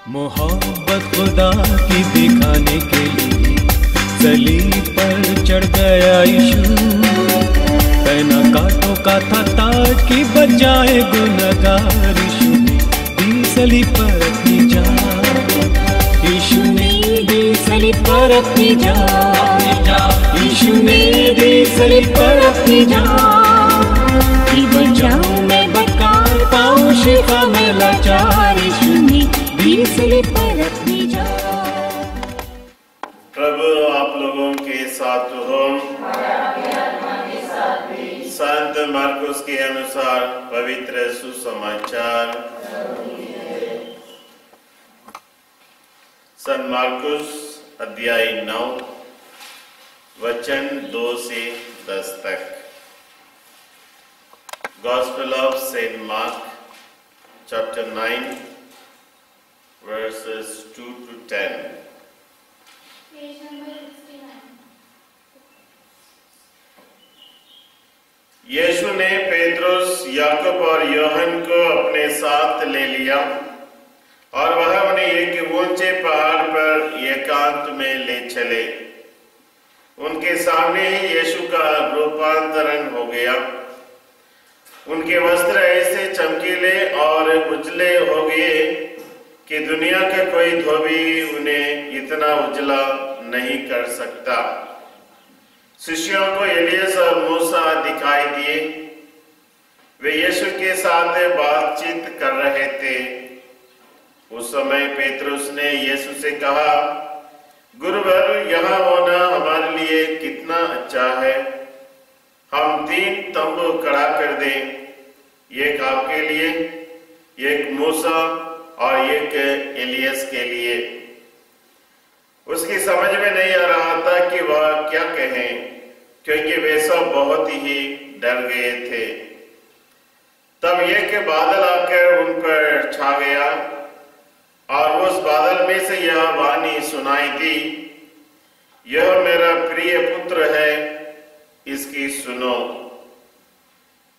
मोहब्बत खुदा की दिखाने के लिए सलीब पर चढ़ गया यीशु। पहना कांटों का था ताज की बजाए गुनहगार यीशु ने दी सलीब पर अपनी जान। यीशु ने दी सलीब पर अपनी जान। यीशु ने दी सलीब पर अपनी जान। कि बचाऊं मैं बकार पाऊं शिफा में लाचार यीशु ने दी सलीब पर अपनी जान। प्रभु आप लोगों के साथ हो। संत मार्कुस के अनुसार पवित्र सुसमाचार। संत मार्कुस अध्याय 9 वचन 2 से 10 तक। Gospel of Saint Mark chapter 9 verses 2 to 10. Page number 69. यीशु ने पेत्रुस, याकूब और यूहन्ना को अपने साथ ले लिया और वह उन्हें एक ऊंचे पहाड़ पर एकांत में ले चले। उनके सामने ही यीशु का रूपांतरण हो गया। उनके वस्त्र ऐसे चमकीले और उजले हो गए कि दुनिया का कोई धोबी उन्हें इतना उजला नहीं कर सकता। शिष्यों को एलियस और मूसा दिखाई दिए। वे यीशु के साथ बातचीत कर रहे थे। उस समय पेत्रुस ने यीशु से कहा, गुरुवर, यहाँ होना हमारे लिए कितना अच्छा है। हम 3 तंबू खड़ा कर दें, एक आपके लिए, एक मूसा और एक एलियस के लिए। उसकी समझ में नहीं आ रहा था कि वह क्या कहें, क्योंकि वे सब बहुत ही डर गए थे। तब एक बादल आकर उन पर छा गया और उस बादल में से यह वाणी सुनाई दी, यह मेरा प्रिय पुत्र है, इसकी सुनो।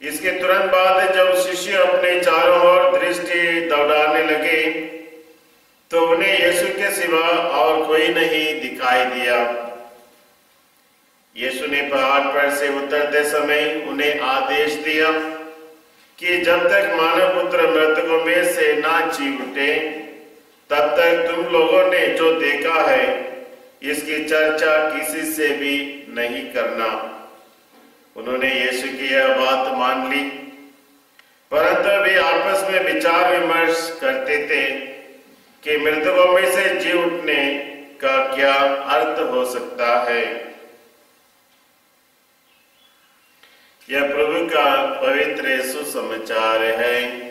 इसके तुरंत बाद जब शिष्य अपने चारों ओर दृष्टि दौड़ाने लगे तो उन्हें यीशु के सिवा और कोई नहीं दिखाई दिया। यीशु ने पहाड़ पर से उतरते समय उन्हें आदेश दिया कि जब तक मानव पुत्र मृतकों में से ना जी उठे, तब तक तुम लोगों ने जो देखा है इसकी चर्चा किसी से भी नहीं करना। उन्होंने यीशु की यह बात मान ली, परंतु वे आपस में विचार विमर्श करते थे कि मृतकों में से जी उठने का क्या अर्थ हो सकता है। यह प्रभु का पवित्र सुसमाचार है।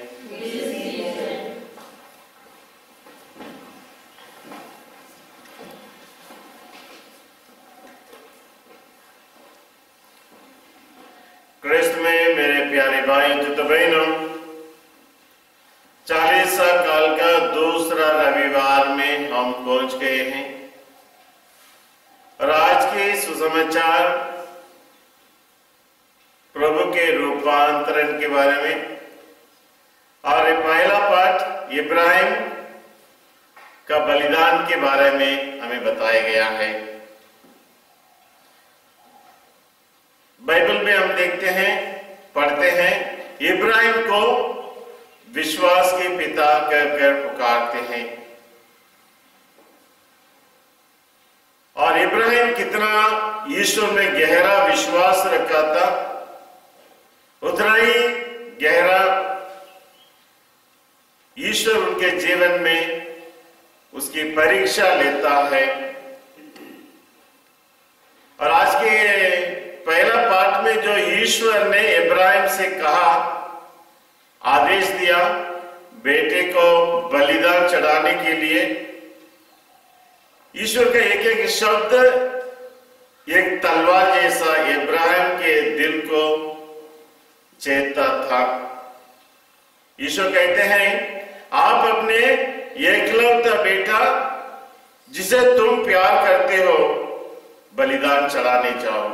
क्रिस्त में मेरे प्यारे भाई तो बहनों, 40 साल का दूसरा रविवार में हम पहुंच गए हैं और आज के सुसमाचार प्रभु के रूपांतरण के बारे में, और पहला पाठ इब्राहिम का बलिदान के बारे में हमें बताया गया है। बाइबल में हम देखते हैं, पढ़ते हैं, इब्राहिम को विश्वास के पिता कहकर पुकारते हैं। और इब्राहिम कितना ईश्वर में गहरा विश्वास रखा था, उतना ही गहरा ईश्वर उनके जीवन में उसकी परीक्षा लेता है। और आज के पहला पाठ में जो ईश्वर ने इब्राहिम से कहा, आदेश दिया बेटे को बलिदान चढ़ाने के लिए, ईश्वर का एक एक शब्द एक तलवार जैसा इब्राहिम के दिल को चेता था। ईश्वर कहते हैं, आप अपने एकलौता बेटा जिसे तुम प्यार करते हो बलिदान चढ़ाने जाओ।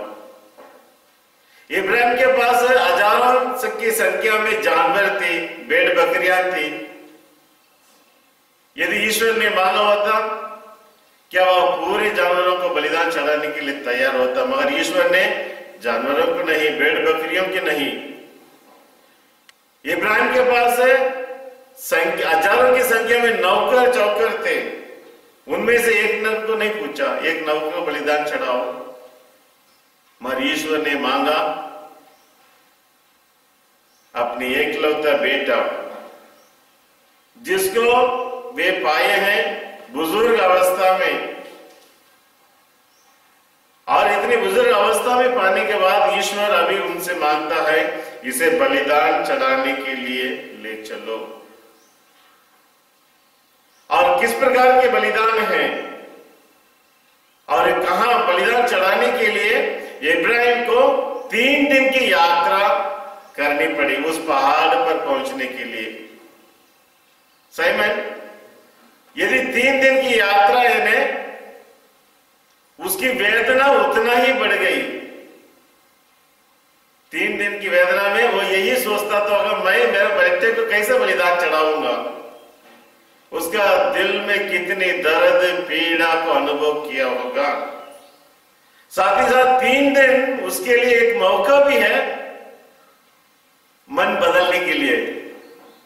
इब्राहिम के पास हजारों की संख्या में जानवर थी, भेड़ बकरियां थी, यदि ईश्वर ने मांगा होता, क्या वह पूरे जानवरों को बलिदान चढ़ाने के लिए तैयार होता? मगर ईश्वर ने जानवरों को नहीं, भेड़ बकरियों के नहीं, इब्राहिम के पास हजारों की संख्या में नौकर चौकर थे, उनमें से एक नर को नहीं पूछा, एक नौकर को बलिदान चढ़ाओ, मगर ईश्वर ने मांगा अपनी एकलौता बेटा, जिसको वे पाए हैं बुजुर्ग अवस्था में, और इतनी बुजुर्ग अवस्था में पाने के बाद ईश्वर अभी उनसे मांगता है, इसे बलिदान चढ़ाने के लिए ले चलो। और किस प्रकार के बलिदान हैं और कहां बलिदान चढ़ाने के लिए इब्राहिम को 3 दिन की यात्रा करनी पड़ी उस पहाड़ पर पहुंचने के लिए। सही में यदि 3 दिन की यात्रा है, उसकी वेदना उतना ही बढ़ गई। 3 दिन की वेदना में वो यही सोचता था, अगर मैं मेरे बेटे को कैसे बलिदान चढ़ाऊंगा, उसका दिल में कितनी दर्द पीड़ा को अनुभव किया होगा। साथ ही साथ 3 दिन उसके लिए एक मौका भी है मन बदलने के लिए।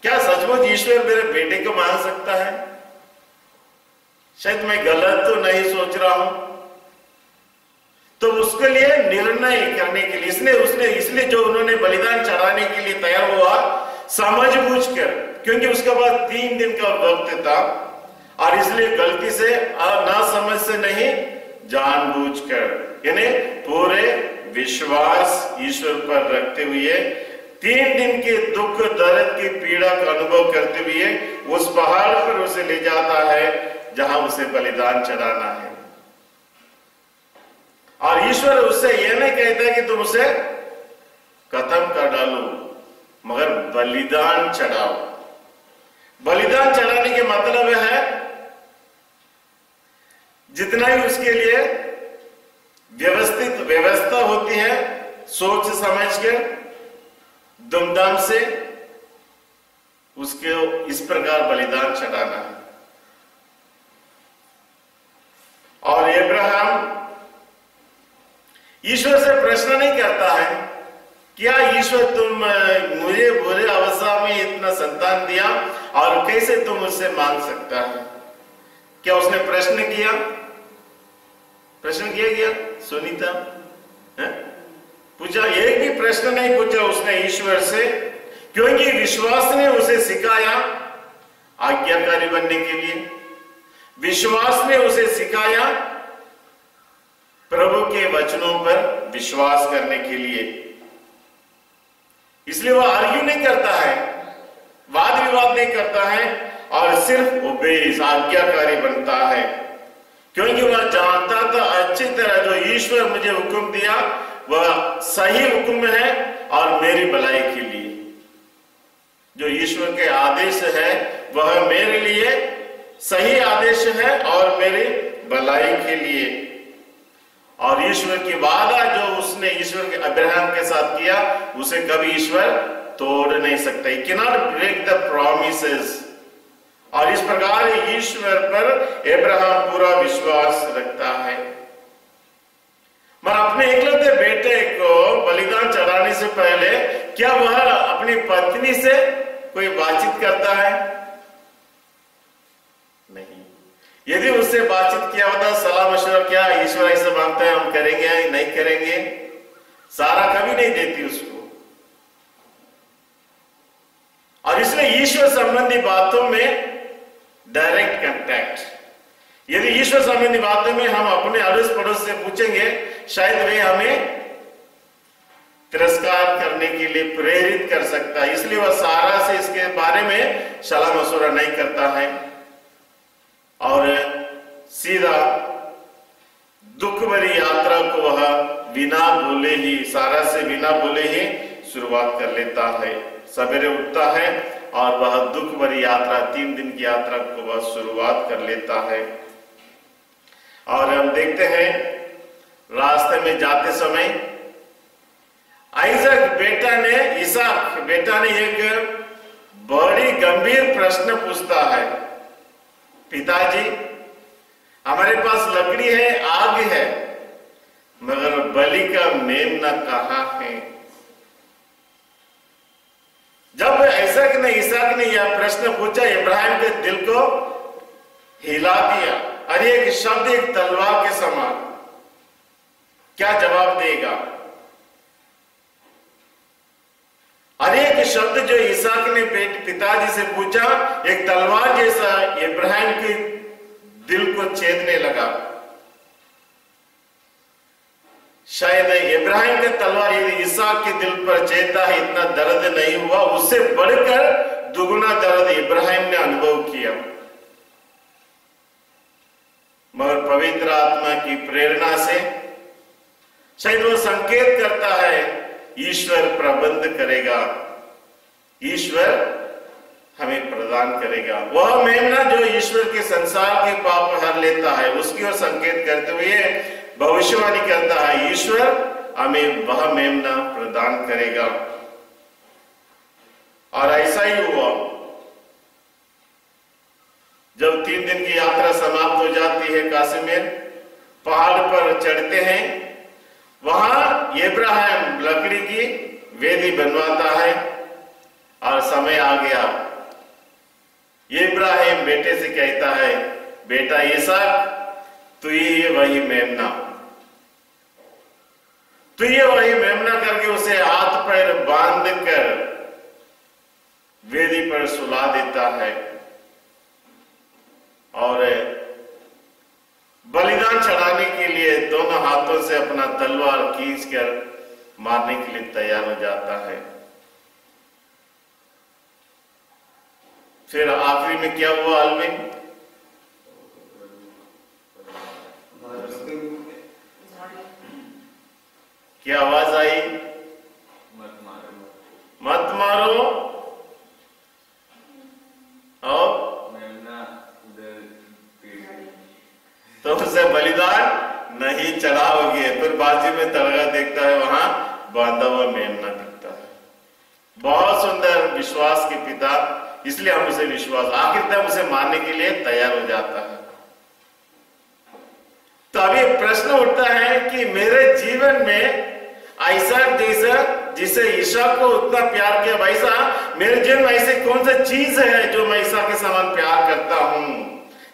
क्या सचमुच ईश्वर मेरे बेटे को मांग सकता है? शायद मैं गलत तो नहीं सोच रहा हूं। तो उसके लिए निर्णय करने के लिए इसलिए जो उन्होंने बलिदान चढ़ाने के लिए तैयार हुआ, समझबूझकर, क्योंकि उसके बाद 3 दिन का वक्त था, और इसलिए गलती से ना समझ से नहीं, जानबूझकर, यानी पूरे विश्वास ईश्वर पर रखते हुए 3 दिन के दुख दर्द की पीड़ा का अनुभव करते हुए उस पहाड़ पर उसे ले जाता है जहां उसे बलिदान चढ़ाना है। और ईश्वर उससे यह नहीं कहता कि तुम उसे खत्म कर डालो, मगर बलिदान चढ़ाओ। बलिदान चढ़ाने के मतलब है जितना ही उसके लिए व्यवस्थित व्यवस्था होती है, सोच समझ के धूमधाम से उसके इस प्रकार बलिदान चढ़ाना है। और अब्राहम ईश्वर से प्रश्न नहीं करता है, क्या ईश्वर तुम मुझे बुरे अवस्था में इतना संतान दिया और कैसे तुम उससे मांग सकता है? क्या उसने प्रश्न किया? प्रश्न किया गया सुनीता पूछा? एक भी प्रश्न नहीं पूछा उसने ईश्वर से, क्योंकि विश्वास ने उसे सिखाया आज्ञाकारी बनने के लिए। विश्वास ने उसे सिखाया प्रभु के वचनों पर विश्वास करने के लिए। इसलिए वह आर्ग्यू नहीं करता है, वाद विवाद नहीं करता है, और सिर्फ ओबेस, आज्ञाकारी बनता है, क्योंकि वह जानता था अच्छी तरह जो ईश्वर मुझे हुक्म दिया वह सही हुक्म है और मेरी भलाई के लिए। जो ईश्वर के आदेश है वह मेरे लिए सही आदेश है और मेरी भलाई के लिए। और ईश्वर की वादा जो उसने ईश्वर के अब्राहम के साथ किया, उसे कभी ईश्वर तोड़ नहीं सकता। He cannot break the promises। और इस प्रकार ईश्वर पर अब्राहम पूरा विश्वास रखता है। मगर अपने इकलौते बेटे को बलिदान चढ़ाने से पहले क्या वह अपनी पत्नी से कोई बातचीत करता है? नहीं। यदि उससे बातचीत किया होता, सलाह मशवरा, क्या ईश्वर ऐसे मांगता है, हम करेंगे नहीं करेंगे, सारा कभी नहीं देती उसको। और इसलिए ईश्वर संबंधी बातों में डायरेक्ट कांटेक्ट, यदि ईश्वर संबंधी बातों में हम अपने अड़ोस पड़ोस से पूछेंगे, शायद वे हमें तिरस्कार करने के लिए प्रेरित कर सकता है। इसलिए वह सारा से इसके बारे में सलाह मशवरा नहीं करता है और सीधा दुख भरी यात्रा को वह बिना बोले ही, सारा से बिना बोले ही शुरुआत कर लेता है। सवेरे उठता है और वह दुख भरी यात्रा, 3 दिन की यात्रा को वह शुरुआत कर लेता है। और हम देखते हैं रास्ते में जाते समय इसहाक बेटा ने एक बड़ी गंभीर प्रश्न पूछता है। पिताजी, हमारे पास लकड़ी है, आग है, मगर बलि का मेमना कहाँ है? जब इसहाक ने यह प्रश्न पूछा, इब्राहिम के दिल को हिला दिया। और एक शब्द एक तलवार के समान, क्या जवाब देगा? और एक शब्द जो इसहाक ने पिताजी से पूछा, एक तलवार जैसा इब्राहिम के दिल को छेदने लगा। शायद इब्राहिम का तलवार यदि इसहाक के दिल पर छेदता है, इतना दर्द नहीं हुआ, उससे बढ़कर दुगुना दर्द इब्राहिम ने अनुभव किया। मगर पवित्र आत्मा की प्रेरणा से शायद वो संकेत करता है, ईश्वर प्रबंध करेगा, ईश्वर हमें प्रदान करेगा। वह मेमना जो ईश्वर के संसार के पाप हर लेता है, उसकी ओर संकेत करते हुए भविष्यवाणी करता है, ईश्वर हमें वह मेमना प्रदान करेगा। और ऐसा ही हुआ। जब 3 दिन की यात्रा समाप्त हो जाती है, काश्मीर पहाड़ पर चढ़ते हैं, वहां इब्राहिम लकड़ी की वेदी बनवाता है और समय आ गया। इब्राहिम बेटे से कहता है, बेटा इसहाक, तू ये वही मेमना, तो ये वही मेमना करके उसे हाथ पैर बांध कर वेदी पर सुला देता है और बलिदान चढ़ाने के लिए दोनों हाथों से अपना तलवार खींचकर मारने के लिए तैयार हो जाता है। फिर आखिरी में क्या हुआ? अलविन क्या आवाज आई? मत मारो और तो उसे बलिदान नहीं चढ़ाओगे। फिर बाजी में तड़का देखता है, वहां बांधा हुआ मेमना दिखता है। बहुत सुंदर विश्वास के पिता, इसलिए हम उसे विश्वास, आखिर तक उसे मारने के लिए तैयार हो जाता है। तो अभी प्रश्न उठता है कि मेरे जीवन में ऐसा जैसा जिसे ईसा को उतना प्यार किया, वैसा मेरे जीवन में ऐसे कौन सा चीज है जो मैं ईसा के समान प्यार करता हूं,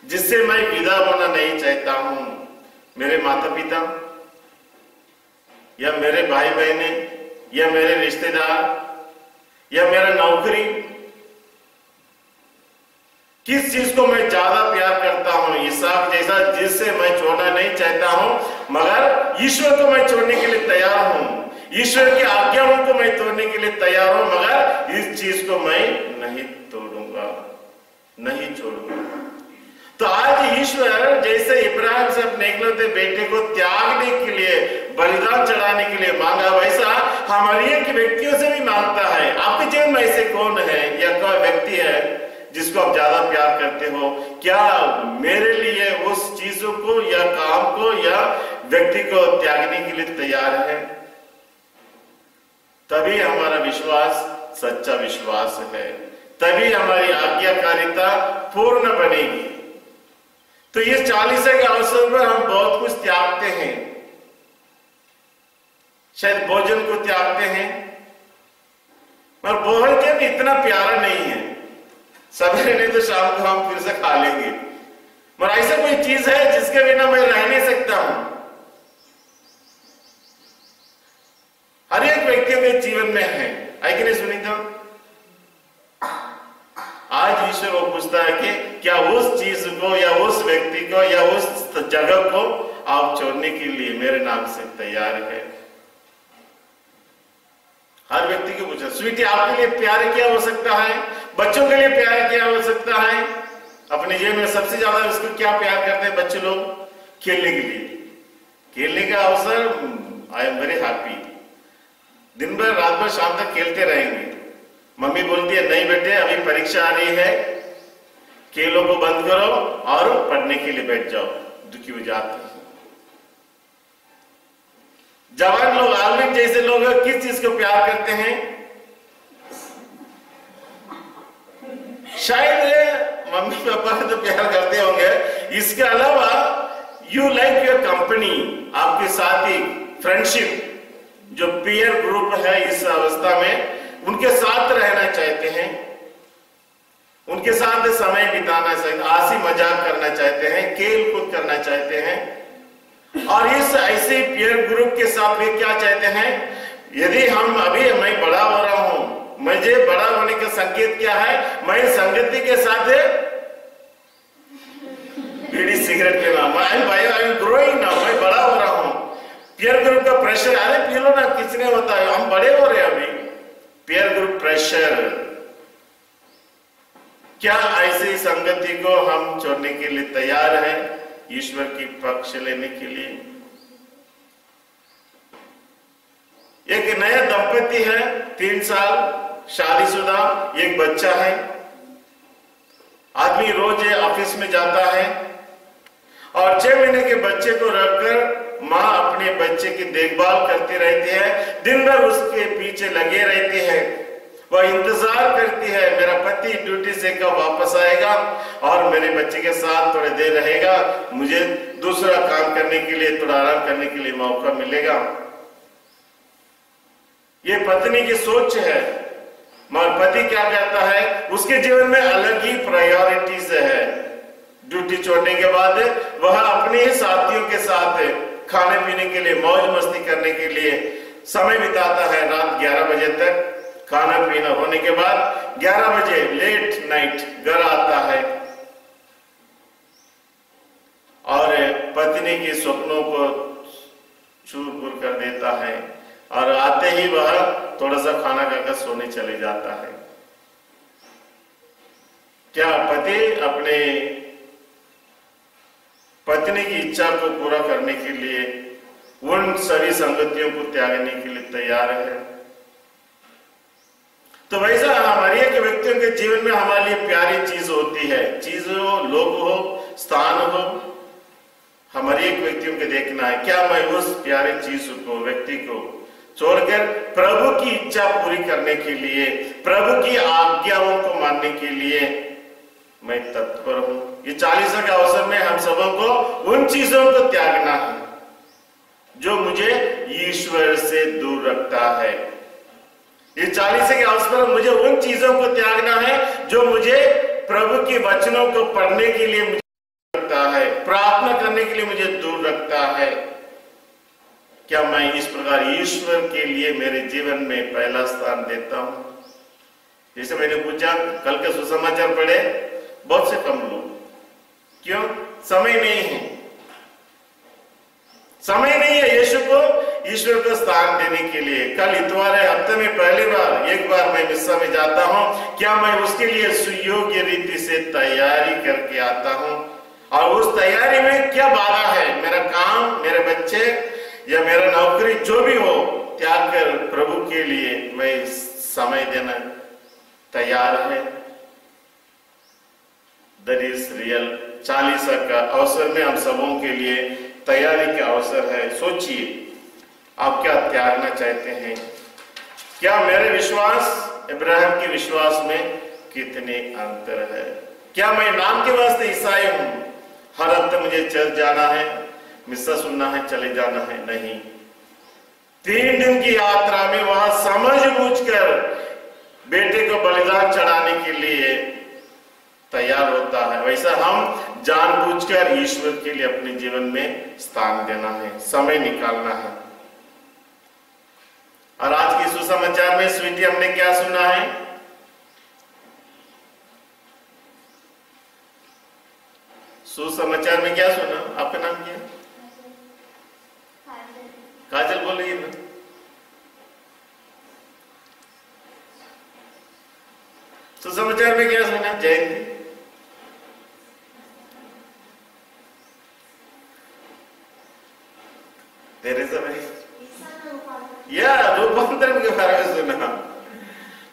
जिससे मैं विदा होना नहीं चाहता हूं? मेरे माता पिता या मेरे भाई बहने या मेरे रिश्तेदार या मेरा नौकरी, किस चीज को मैं ज्यादा प्यार करता हूं? इसहाक जैसा जिससे मैं छोड़ना नहीं चाहता हूं, मगर ईश्वर को मैं छोड़ने के लिए तैयार हूं, ईश्वर की आज्ञाओं को मैं तोड़ने के लिए तैयार हूं, मगर इस चीज को मैं नहीं तोड़ूंगा, नहीं छोड़ूंगा। तो आज ईश्वर जैसे इब्राहिम से अपने इकलौते बेटे को त्यागने के लिए, बलिदान चढ़ाने के लिए मांगा, वैसा हमारे एक व्यक्तियों से भी मांगता है। आपके जीवन में ऐसे कौन है या कोई व्यक्ति है जिसको आप ज्यादा प्यार करते हो? क्या मेरे लिए उस चीजों को या काम को या व्यक्ति को त्यागने के लिए तैयार है? तभी हमारा विश्वास सच्चा विश्वास है, तभी हमारी आज्ञाकारिता पूर्ण बनेगी। तो ये 40 के अवसर पर हम बहुत कुछ त्यागते हैं, शायद भोजन को त्यागते हैं, पर भोजन इतना प्यारा नहीं है, सवेरे नहीं तो शाम को हम फिर से खा लेंगे, मगर ऐसा कोई चीज है जिसके बिना मैं रह नहीं सकता हूं। हर एक व्यक्ति के जीवन में है कि नहीं? सुनी तो आज ईश्वर वो पूछता है कि क्या उस चीज को या उस व्यक्ति को या उस जगह को आप छोड़ने के लिए मेरे नाम से तैयार है? हर व्यक्ति को पूछा, स्वीटी आपके लिए प्यार क्या हो सकता है? बच्चों के लिए प्यार क्या हो सकता है? अपने जीवन में सबसे ज्यादा उसको क्या प्यार करते हैं बच्चे लोग? खेलने के लिए, खेलने का अवसर। आई एम वेरी हैप्पी, दिन भर रात भर शाम तक खेलते रहेंगे। मम्मी बोलती है, नहीं बेटे अभी परीक्षा आ रही है, खेलों को बंद करो और पढ़ने के लिए बैठ जाओ। दुखी हो जाते हैं। जवान लोग, आलविन जैसे लोग किस चीज को प्यार करते हैं? शायद मम्मी पापा तो प्यार करते होंगे, इसके अलावा यू लाइक योर कंपनी, आपके साथी, फ्रेंडशिप, जो पीयर ग्रुप है इस अवस्था में उनके साथ रहना चाहते हैं, उनके साथ समय बिताना चाहते हैं, हंसी मजाक करना चाहते हैं, खेल कूद करना चाहते हैं। और इस ऐसे पीयर ग्रुप के साथ वे क्या चाहते हैं, यदि हम अभी मैं बड़ा हो रहा हूं, मुझे बड़ा होने का संकेत क्या है, मैं संगति के साथ बीड़ी सिगरेट पीना, मैं ग्रोइंग ना, मैं बड़ा हो रहा हूं। पीयर ग्रुप का प्रेशर, अरे पी लो ना, किसने होता है, हम बड़े हो रहे हैं अभी। पीयर ग्रुप प्रेशर, क्या ऐसी संगति को हम छोड़ने के लिए तैयार हैं ईश्वर की पक्ष लेने के लिए? एक नया दंपति है, 3 साल शादीशुदा, एक बच्चा है। आदमी रोज ऑफिस में जाता है और 6 महीने के बच्चे को रखकर माँ अपने बच्चे की देखभाल करती रहती है, दिन भर उसके पीछे लगे रहती है। वह इंतजार करती है मेरा पति ड्यूटी से कब वापस आएगा और मेरे बच्चे के साथ थोड़ी देर रहेगा, मुझे दूसरा काम करने के लिए, थोड़ा आराम करने के लिए मौका मिलेगा। ये पत्नी की सोच है। मगर पति क्या कहता है, उसके जीवन में अलग ही प्रायोरिटीज है। ड्यूटी छोड़ने के बाद वह अपने ही साथियों के साथ खाने पीने के लिए, मौज मस्ती करने के लिए समय बिताता है। रात 11 बजे तक खाना पीना होने के बाद 11 बजे लेट नाइट घर आता है और पत्नी के स्वप्नों को चूर-बूर कर देता है और आते ही वह थोड़ा सा खाना खाकर सोने चले जाता है। क्या पति अपने पत्नी की इच्छा को पूरा करने के लिए उन सभी संगतियों को त्यागने के लिए तैयार है? तो वैसा हमारे एक व्यक्तियों के जीवन में हमारे लिए प्यारी चीज होती है, चीज हो, लोग हो, स्थान हो, हमारे एक व्यक्तियों के देखना है क्या मैं उस प्यारी चीज को, व्यक्ति को छोड़कर प्रभु की इच्छा पूरी करने के लिए, प्रभु की आज्ञाओं को मानने के लिए मैं तत्पर हूं। ये 40 के अवसर में हम सबों को उन चीजों को त्यागना है जो मुझे ईश्वर से दूर रखता है। ये 40 के अवसर पर मुझे उन चीजों को त्यागना है जो मुझे प्रभु के वचनों को पढ़ने के लिए मुझे रखता है, प्रार्थना करने के लिए मुझे दूर रखता है। क्या मैं इस प्रकार ईश्वर के लिए मेरे जीवन में पहला स्थान देता हूं? जैसे मैंने पूछा, कल के सुसमाचार पढ़े, बहुत से कम लोग, क्यों? समय नहीं है, समय नहीं है यीशु को ईश्वर को स्थान देने के लिए। कल इतवार है, हफ्ते में पहली बार एक बार मैं मिस्सा में जाता हूं, क्या मैं उसके लिए सुयोग्य रीति से तैयारी करके आता हूं? और उस तैयारी में क्या बाधा है? मेरा काम, मेरे बच्चे या मेरा नौकरी जो भी हो, त्याग कर प्रभु के लिए मैं समय देना तैयार है। That is real. 40 का अवसर में हम सबों के लिए तैयारी का अवसर है। सोचिए, आप क्या त्यागना चाहते हैं? क्या मेरे विश्वास इब्राहिम के विश्वास में कितने अंतर है? क्या मैं नाम के वास्ते ईसाई हूं? हर हफ्ते मुझे चर्च जाना है, मिस्सा सुनना है, चले जाना है? नहीं। 3 दिन की यात्रा में वहां समझ बूझकर बेटे को बलिदान चढ़ाने के लिए तैयार होता है। वैसा हम जानबूझकर ईश्वर के लिए अपने जीवन में स्थान देना है, समय निकालना है। और आज की सुसमाचार में स्वीटी हमने क्या सुना है? सुसमाचार में क्या सुना? आपका नाम क्या? काजल बोल रही है ना? सुसमाचार में क्या सुना? जयंती तेरे समय या रूपांतरण के बारे में सुना।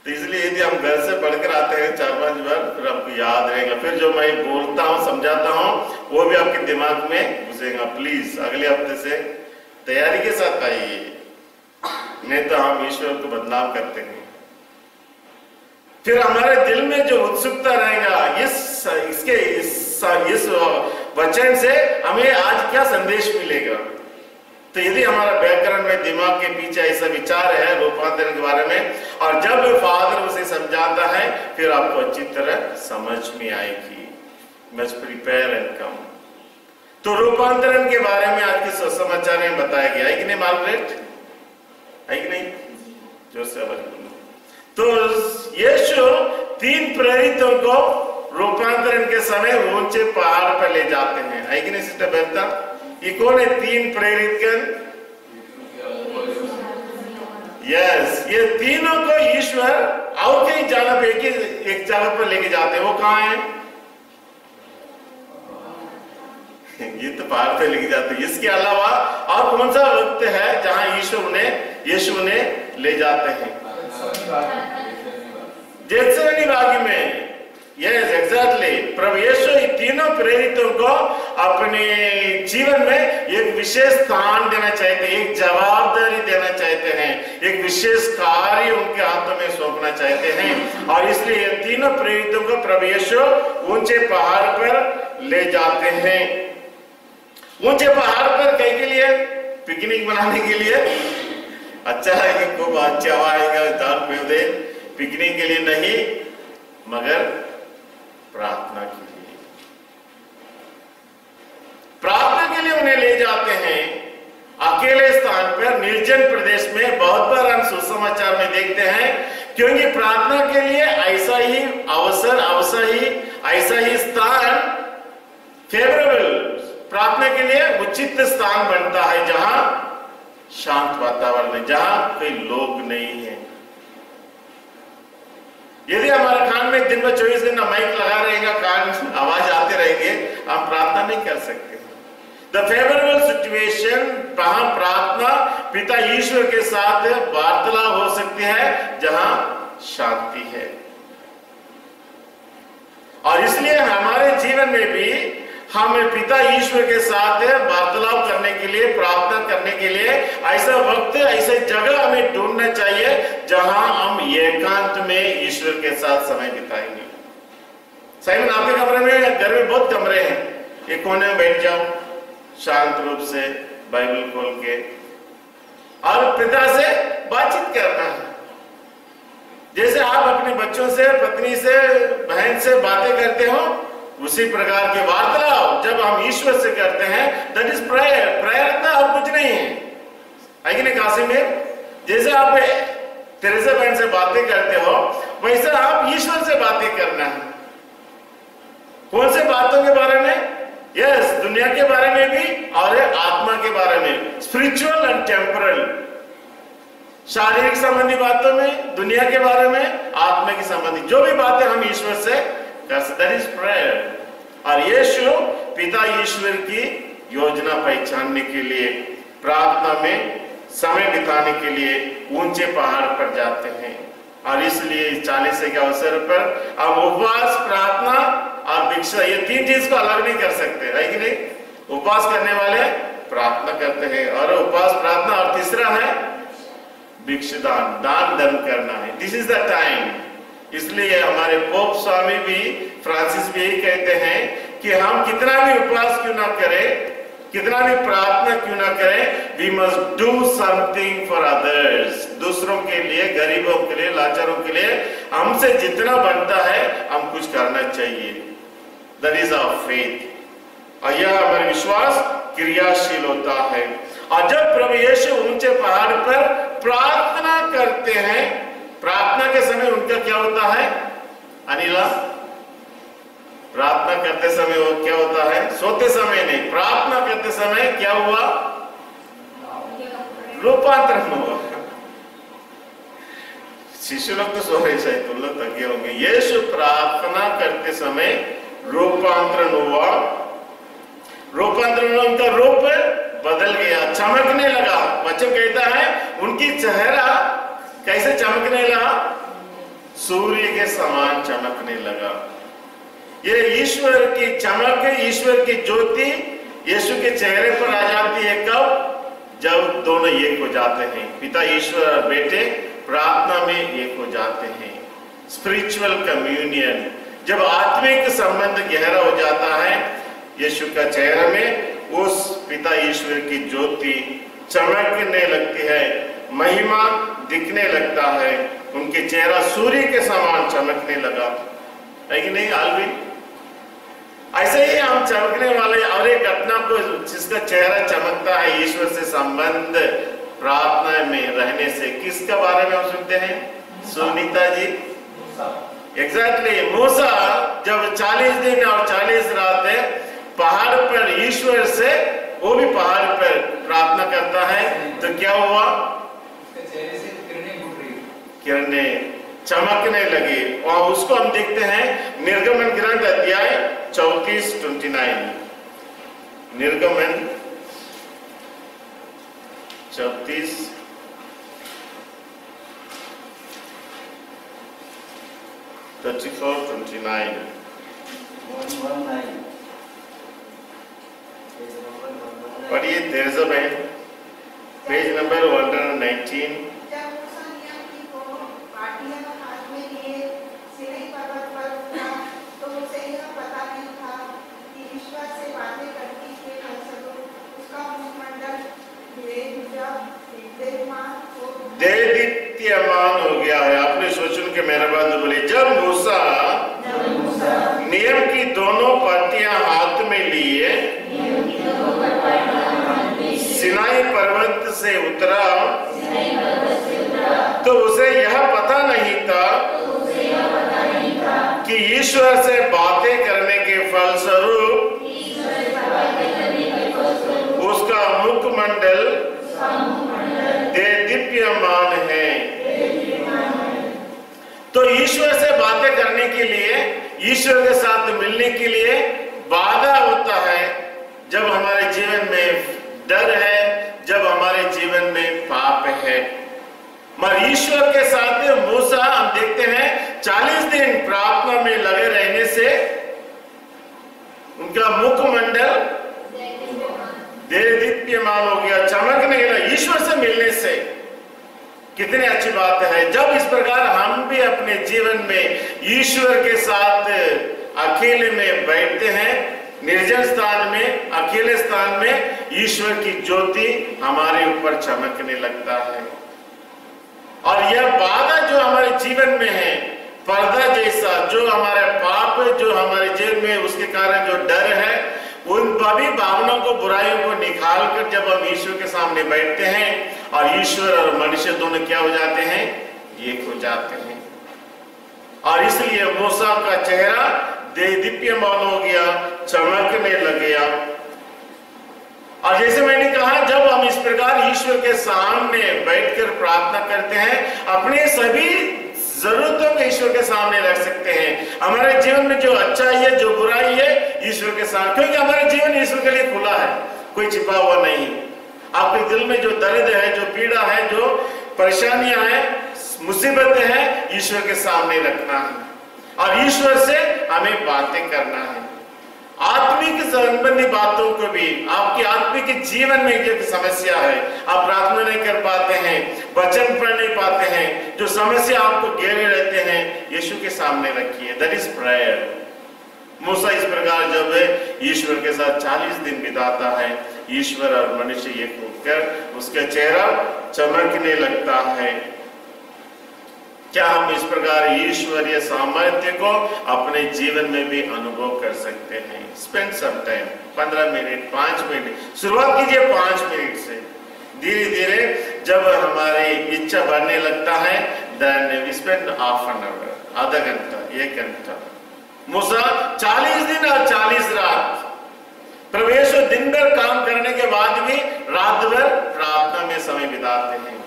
तो इसलिए यदि हम घर से पढ़कर आते हैं 4-5 बार, फिर आपको याद रहेगा। फिर जो मैं बोलता हूँ, समझाता हूँ, वो भी आपके दिमाग में घुसेगा। प्लीज अगले हफ्ते से तैयारी के साथ आइए, नहीं तो हम ईश्वर को बदनाम करते हैं। फिर हमारे दिल में जो उत्सुकता रहेगा, इस इस वचन से हमें आज क्या संदेश मिलेगा? तो यदि हमारा बैकग्राउंड में दिमाग के पीछे ऐसा विचार है रूपांतरण के बारे में, और जब फादर उसे समझाता है फिर आपको अच्छी तरह समझ में आएगी। Must prepare and come. तो रूपांतरण के बारे में आज के समाचार में बताया गया है कि नहीं मार्गरेट? है कि नहीं? जो से तो यीशु 3 प्रेरितों को रूपांतरण के समय ऊंचे पहाड़ पर ले जाते हैं, है कि नहीं सिस्टर बेहता? ये कौन है 3 प्रेरित? यस, ये तीनों को ईश्वर और कई जगह पे एक जगह पर लेके जाते हैं। वो कहाँ है? ये तो पहाड़ पे लेके जाते हैं। इसके अलावा और कौन सा वक्त है जहां यीशु ने ले जाते हैं? गेत्सेमनी बागी में। Yes, exactly. प्रभु यीशु तीनों प्रेरितों को अपने जीवन में एक विशेष स्थान देना चाहते हैं, एक जवाबदारी देना चाहते हैं, एक विशेष कार्य उनके हाथों में सौंपना चाहते हैं। और इसलिए तीनों प्रेरितों को प्रभु यीशु ऊंचे पहाड़ पर ले जाते हैं। ऊंचे पहाड़ पर कहीं के लिए? पिकनिक मनाने के लिए। अच्छा है कि खूब अच्छा आएगा दाल पौधे, पिकनिक के लिए नहीं मगर प्रार्थना के लिए। प्रार्थना के लिए उन्हें ले जाते हैं अकेले स्थान पर, निर्जन प्रदेश में। बहुत बार हम सुसमाचार में देखते हैं, क्योंकि प्रार्थना के लिए ऐसा ही अवसर, ऐसा ही स्थान फेवरेबल, प्रार्थना के लिए उचित स्थान बनता है जहां शांत वातावरण है, जहां कोई लोग नहीं है। यदि हमारे कान में दिन में 24 घंटा माइक लगा रहेगा, कान आवाज आते रहेंगे, हम प्रार्थना नहीं कर सकते। द फेवरेबल सिचुएशन, प्रार्थना पिता ईश्वर के साथ वार्तालाप हो सकती है जहां शांति है। और इसलिए हमारे जीवन में भी हमें पिता ईश्वर के साथ वार्तालाप करने के लिए, प्रार्थना करने के लिए ऐसा वक्त, ऐसे जगह हमें ढूंढना चाहिए जहां हम एकांत में ईश्वर के साथ समय बिताएंगे। साइमन, आपके कमरे में, घर में बहुत कमरे हैं, एक कोने में बैठ जाओ शांत रूप से, बाइबल खोल के, और पिता से बातचीत करना है। जैसे आप अपने बच्चों से, पत्नी से, बहन से बातें करते हो, उसी प्रकार के वार्तालाप जब हम ईश्वर से करते हैं, दैट इज प्रेयर। प्रेयर इतना और कुछ नहीं है कि नहीं काशी में? जैसे आप तेरेसा बहन से बातें करते हो, वैसे आप ईश्वर से बातें करना है। कौन से बातों के बारे में? यस, दुनिया के बारे में भी और आत्मा के बारे में, स्पिरिचुअल एंड टेम्पोरल। शारीरिक संबंधी बातों में, दुनिया के बारे में, आत्मा की संबंधी जो भी बातें हम ईश्वर से कर सकते, दैट इज प्रेयर। और यीशु पिता ईश्वर की योजना पहचानने के लिए, प्रार्थना में समय बिताने के लिए ऊंचे पहाड़ पर जाते हैं। और इसलिए 40 के अवसर पर अब उपवास, प्रार्थना और भिक्षा, ये 3 चीज को अलग नहीं कर सकते, है कि नहीं? उपवास करने वाले प्रार्थना करते हैं, और उपवास, प्रार्थना, और तीसरा है भिक्षादान, दान धर्म करना है। This is the time. इसलिए हमारे पोप स्वामी भी, फ्रांसिस भी यही कहते हैं कि हम कितना भी उपवास क्यों ना करें, कितना भी प्रार्थना क्यों ना करें, we must do something for others. दूसरों के लिए, गरीबों के लिए, लाचारों के लिए हमसे जितना बनता है हम कुछ करना चाहिए। That is our faith. और यह हमारा विश्वास क्रियाशील होता है। और जब प्रभु यीशु ऊंचे पहाड़ पर प्रार्थना करते हैं, प्रार्थना के समय उनका क्या होता है? अनिला, प्रार्थना करते समय वो क्या होता है? सोते समय नहीं, प्रार्थना करते समय क्या हुआ? रूपांतरण हुआ। शिशु लोग तो सो रहे, शायद तुम लोग थके होंगे। यीशु प्रार्थना करते समय रूपांतरण हुआ। रूपांतरण, उनका रूप बदल गया, चमकने लगा। बच्चों कहता है उनकी चेहरा कैसे चमकने लगा? सूर्य के समान चमकने लगा। ये ईश्वर की चमक, ईश्वर की ज्योति यीशु के चेहरे पर आ जाती है कब? जब दोनों एक हो जाते हैं, पिता ईश्वर और बेटे प्रार्थना में एक हो जाते हैं। स्पिरिचुअल कम्युनियन, जब आत्मिक संबंध गहरा हो जाता है, यीशु का चेहरा में उस पिता ईश्वर की ज्योति चमकने लगती है, महिमा दिखने लगता है, उनके चेहरा सूर्य के समान चमकने लगा है कि नहीं आलविन? ऐसे ही हम चमकने वाले और एक घटना को जिसका चेहरा चमकता है ईश्वर से संबंध प्रार्थना में रहने से, किसके बारे में हम सुनते हैं? सुनीता जी, एग्जैक्टली मूसा जब 40 दिन और 40 रातें पहाड़ पर ईश्वर से, वो भी पहाड़ पर प्रार्थना करता है, तो क्या हुआ? किरणें चमकने लगी। और उसको हम देखते हैं निर्गमन ग्रंथ अध्याय 34-29। निर्गमन 34 34-29। पढ़िए, there is a man, page number 119। जब मूसा नियम की दोनों पाटियां हाथ में लिए सीनै पर्वत पर उतरा, तो उसे यह पता नहीं था कि ईश्वर से बातें करने के फलस्वरूप उसका मुखमंडल देदीप्यमान हो गया है। आपने सोचुन के मेरे बात बोले, जब मूसा नियम की दोनों पाटियां हाथ में लिए सिनाई पर्वत से उतरा, तो उसे यह पता नहीं था कि ईश्वर से बातें करने के फलस्वरूप उसका मुखमंडल देदीप्यमान है। तो ईश्वर से बातें करने के लिए, ईश्वर के साथ मिलने के लिए बाधा होता है जब हमारे जीवन में डर है, जब हमारे जीवन में पाप है। मगर ईश्वर के साथ मूसा हम देखते हैं 40 दिन प्रार्थना में लगे रहने से उनका मुखमंडल देदीप्यमान हो गया, चमकने लगा ईश्वर से मिलने से। कितनी अच्छी बात है जब इस प्रकार हम भी अपने जीवन में ईश्वर के साथ अकेले में बैठते हैं, निर्जन स्थान में, अकेले स्थान में, ईश्वर की ज्योति हमारे ऊपर चमकने लगता है। और यह बाधा जो हमारे जीवन में है, पर्दा जैसा, जो हमारे पाप, जो हमारे जीवन में उसके कारण जो डर है, उन सभी भावनाओं को, बुराइयों को निकाल कर जब हम ईश्वर के सामने बैठते हैं और ईश्वर और मनुष्य दोनों क्या हो जाते हैं? एक हो जाते हैं। और इसलिए मूसा का चेहरा देदीप्यमान हो गया, चमकने लग गया। और जैसे मैंने कहा, जब हम इस प्रकार ईश्वर के सामने बैठकर प्रार्थना करते हैं, अपने सभी जरूरतों को ईश्वर के सामने रख सकते हैं। हमारे जीवन में जो अच्छाई है, जो बुराई है, ईश्वर के सामने, क्योंकि हमारा जीवन ईश्वर के लिए खुला है, कोई छिपा हुआ नहीं। आपके दिल में जो दर्द है, जो पीड़ा है, जो परेशानियां हैं, मुसीबतें हैं, ईश्वर के सामने रखना है और ईश्वर से हमें बातें करना है। आत्मिक संबंधी बातों को भी, आपकी आत्मिक जीवन में जो समस्या है, आप प्रार्थना नहीं कर पाते हैं, वचन पढ़ नहीं पाते हैं, जो समस्या आपको घेरे रहते हैं, यीशु के सामने रखिए। That is prayer. मूसा इस प्रकार जब ईश्वर के साथ 40 दिन बिताता है, ईश्वर और मनुष्य एक होकर उसका चेहरा चमकने लगता है। क्या हम इस प्रकार ईश्वरीय सामर्थ्य को अपने जीवन में भी अनुभव कर सकते हैं? Spend some time, 15 minute, 5 minute, शुरुआत कीजिए 5 मिनट से। धीरे धीरे जब हमारी इच्छा बढ़ने लगता है, then we spend half an hour, आधा घंटा, 1 घंटा। मूसा 40 दिन और 40 रात प्रवेश दिन भर काम करने के बाद भी रात भर प्रार्थना में समय बिताते हैं।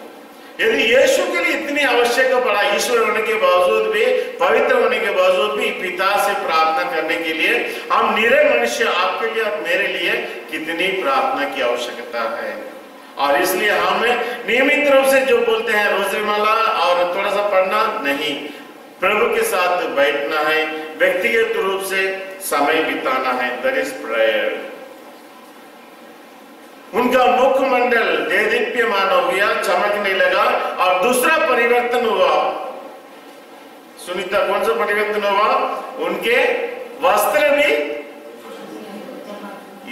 यदि यीशु के लिए इतनी आवश्यक पड़ा, ईश्वर होने के बावजूद भी, पवित्र होने के बावजूद भी पिता से प्रार्थना करने के लिए, हम निरे मनुष्य आपके लिए और मेरे लिए कितनी प्रार्थना की आवश्यकता है। और इसलिए हम नियमित रूप से जो बोलते हैं रोजमाला और थोड़ा सा पढ़ना नहीं, प्रभु के साथ बैठना है, व्यक्तिगत रूप से समय बिताना है। That is prayer. उनका मुखमंडल देदीप्यमान हो गया, चमकने लगा। और दूसरा परिवर्तन हुआ, सुनीता, कौन सा परिवर्तन हुआ? उनके वस्त्र भी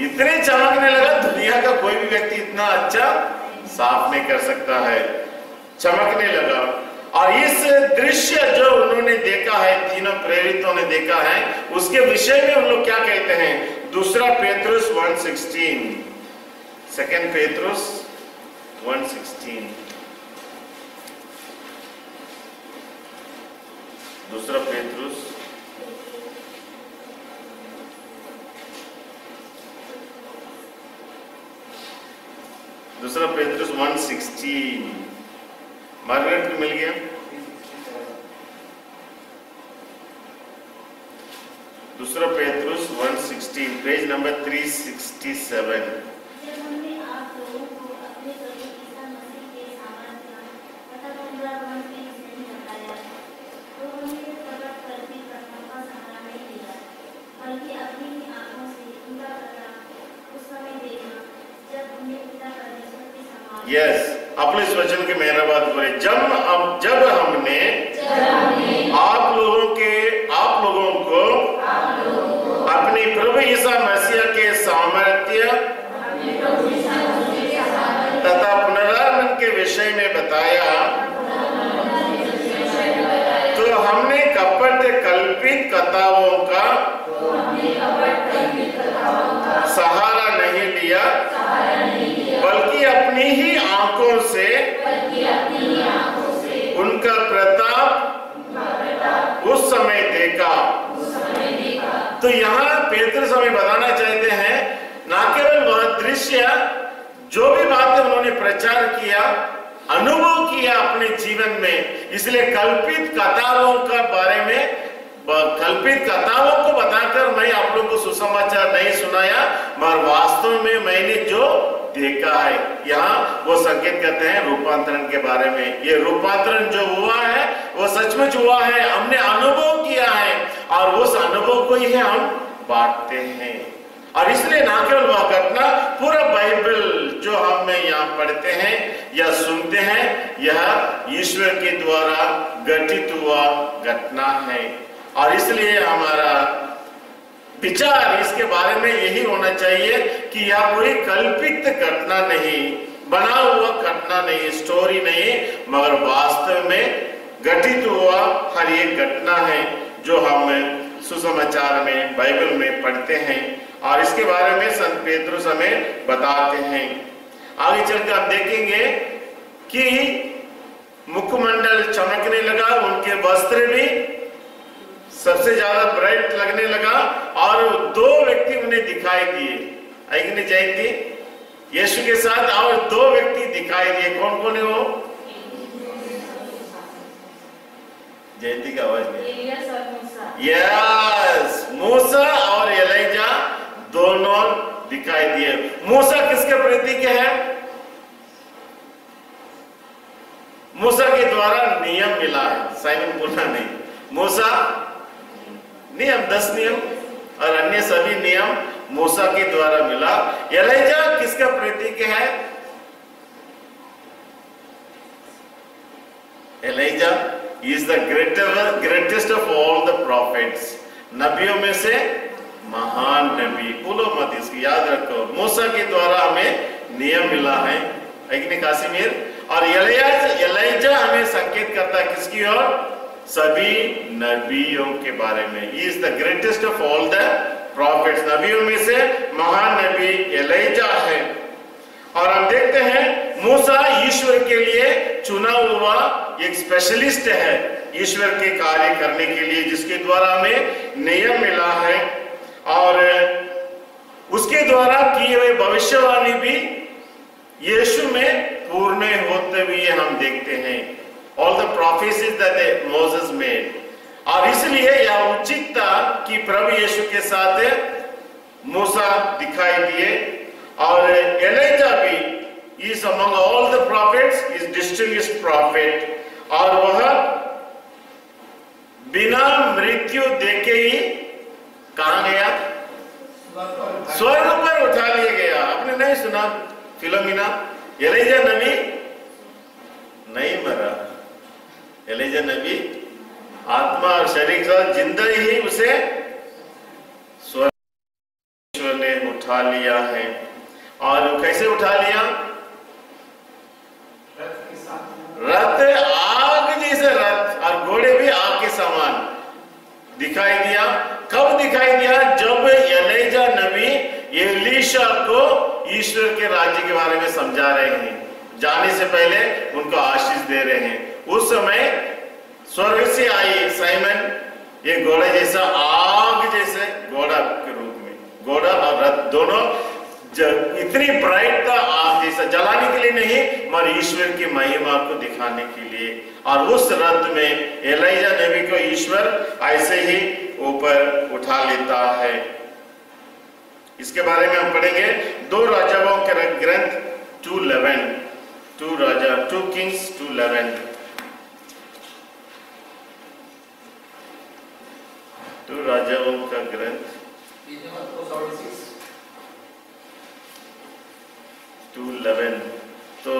इतने चमकने लगा, दुनिया का कोई भी व्यक्ति इतना अच्छा साफ नहीं कर सकता है, चमकने लगा। और इस दृश्य जो उन्होंने देखा है, तीनों प्रेरितों ने देखा है, उसके विषय में हम लोग क्या कहते हैं? दूसरा पेत्रुस 1:16, सेकंड पेत्रुस 1:16, दूसरा पेत्रुस दूसरा पेत्रुस 1:16। मार्गरेट को मिल गया? दूसरा पेत्रुस 1:16, पेज नंबर 367। जब हमने आप लोगों को अपने प्रभु ईसा मसीह के सामर्थ्य तथा पुनरुत्थान के विषय में बताया, तो हमने प्रकट करके कथाओं का सहारा नहीं लिया, बल्कि अपनी ही आंखों से उनका प्रताप उस समय देखा जब उन्हें पिता परमेश्वर के समान। यस, आप इस वचन के मेरा बात बोले, जब हमने आप लोगों को अपने प्रभु ईसा मसीह के सामर्थ्य तथा पुनरुत्थान के विषय में बताया, तो हमने कल्पित कथाओं का सहारा नहीं लिया, बल्कि अपनी ही आंखों से उनका प्रताप उस समय देखा। तो यहाँ पेतरुस हमें बताना चाहते हैं, ना केवल वह दृश्य, जो भी बातें उन्होंने प्रचार किया, अनुभव किया अपने जीवन में, इसलिए कल्पित कथाओं का बारे में, कल्पित कथाओं को बताकर मैं आप लोगों को सुसमाचार नहीं सुनाया, मगर वास्तव में मैंने जो देखा है, यहाँ वो संकेत करते हैं रूपांतरण के बारे में। ये रूपांतरण जो हुआ है वो सचमुच हुआ है, हमने अनुभव किया है, और उस अनुभव को ही हम बांटते हैं। और इसलिए ना केवल वह घटना, पूरा बाइबल जो हम यहाँ पढ़ते हैं या सुनते हैं, यह ईश्वर के द्वारा घटित हुआ घटना है। और इसलिए हमारा विचार इसके बारे में यही होना चाहिए कि यह कोई कल्पित घटना नहीं, बना हुआ घटना नहीं, स्टोरी नहीं, मगर वास्तव में घटित हुआ हर एक घटना है जो हम सुसमाचार में, बाइबल में पढ़ते हैं। और इसके बारे में संत पेतरुस हमें बताते हैं। आगे चलकर हम देखेंगे कि मुखमंडल चमकने लगा, उनके वस्त्र भी सबसे ज्यादा ब्राइट लगने लगा, और दो व्यक्ति उन्हें दिखाई दिए। आइए जयंती, यीशु के साथ और दो व्यक्ति दिखाई दिए। कौन कौन है वो? जयंती का आवाज नहीं। यस, मूसा और एलिजा दोनों दिखाई दिए। मूसा किसके प्रतीक है? मूसा के द्वारा नियम मिला है, साइमन बोलना नहीं। मूसा नियम, 10 नियम और अन्य सभी नियम मूसा के द्वारा मिला। एलिजा किसका प्रतीक है? Elijah is the greatest of all the prophets, नबियों में से महान नबी। बोलो मत, इसकी याद रखो। मूसा के द्वारा हमें नियम मिला है, कासिमीर। और एलिजा हमें संकेत करता है किसकी ओर? सभी नबियों के बारे में। He is the greatest of all the prophets, नबियों में से महान नबी एलिजा है। और हम देखते हैं मूसा ईश्वर के लिए चुना हुआ एक स्पेशलिस्ट है, ईश्वर के कार्य करने के लिए, जिसके द्वारा हमें नियम मिला है। और उसके द्वारा किए हुए भविष्यवाणी भी यीशु में पूर्ण होते हुए हम देखते हैं। All the prophecies that Moses made। और इसलिए यह उचित था कि प्रभु यीशु के साथ मूसा दिखाई दिए, और एलिजा भी is among all the prophets is distinguished prophet। और वह बिना मृत्यु देखे ही कहां गया? स्वर्ग पर उठा लिया गया। आपने नहीं सुना फिलोमिना? एलिजा नबी नहीं मरा, एलिजा नबी आत्मा और शरीर के साथ जिंदा ही उसे ईश्वर ने उठा लिया है। और कैसे उठा लिया? रथ, आग जैसे रथ, और घोड़े भी आग के समान दिखाई दिया। कब दिखाई दिया? जब एलीजा नबी एलीशा को ईश्वर के राज्य के बारे में समझा रहे हैं, जाने से पहले उनको आशीष दे रहे हैं। उस समय स्वर्ग से आई साइमन, ये घोड़े जैसा, आग जैसे घोड़ा के रूप में, घोड़ा और रथ दोनों इतनी ब्राइट था, आग जैसा, जलाने के लिए नहीं मगर ईश्वर की महिमा को दिखाने के लिए। और उस रथ में एलीजा नबी को ईश्वर ऐसे ही ऊपर उठा लेता है। इसके बारे में हम पढ़ेंगे 2 राजाओं के ग्रंथ 2:11, 2 किंग्स 2:11, 2 राजाओं का ग्रंथ 2:11। तो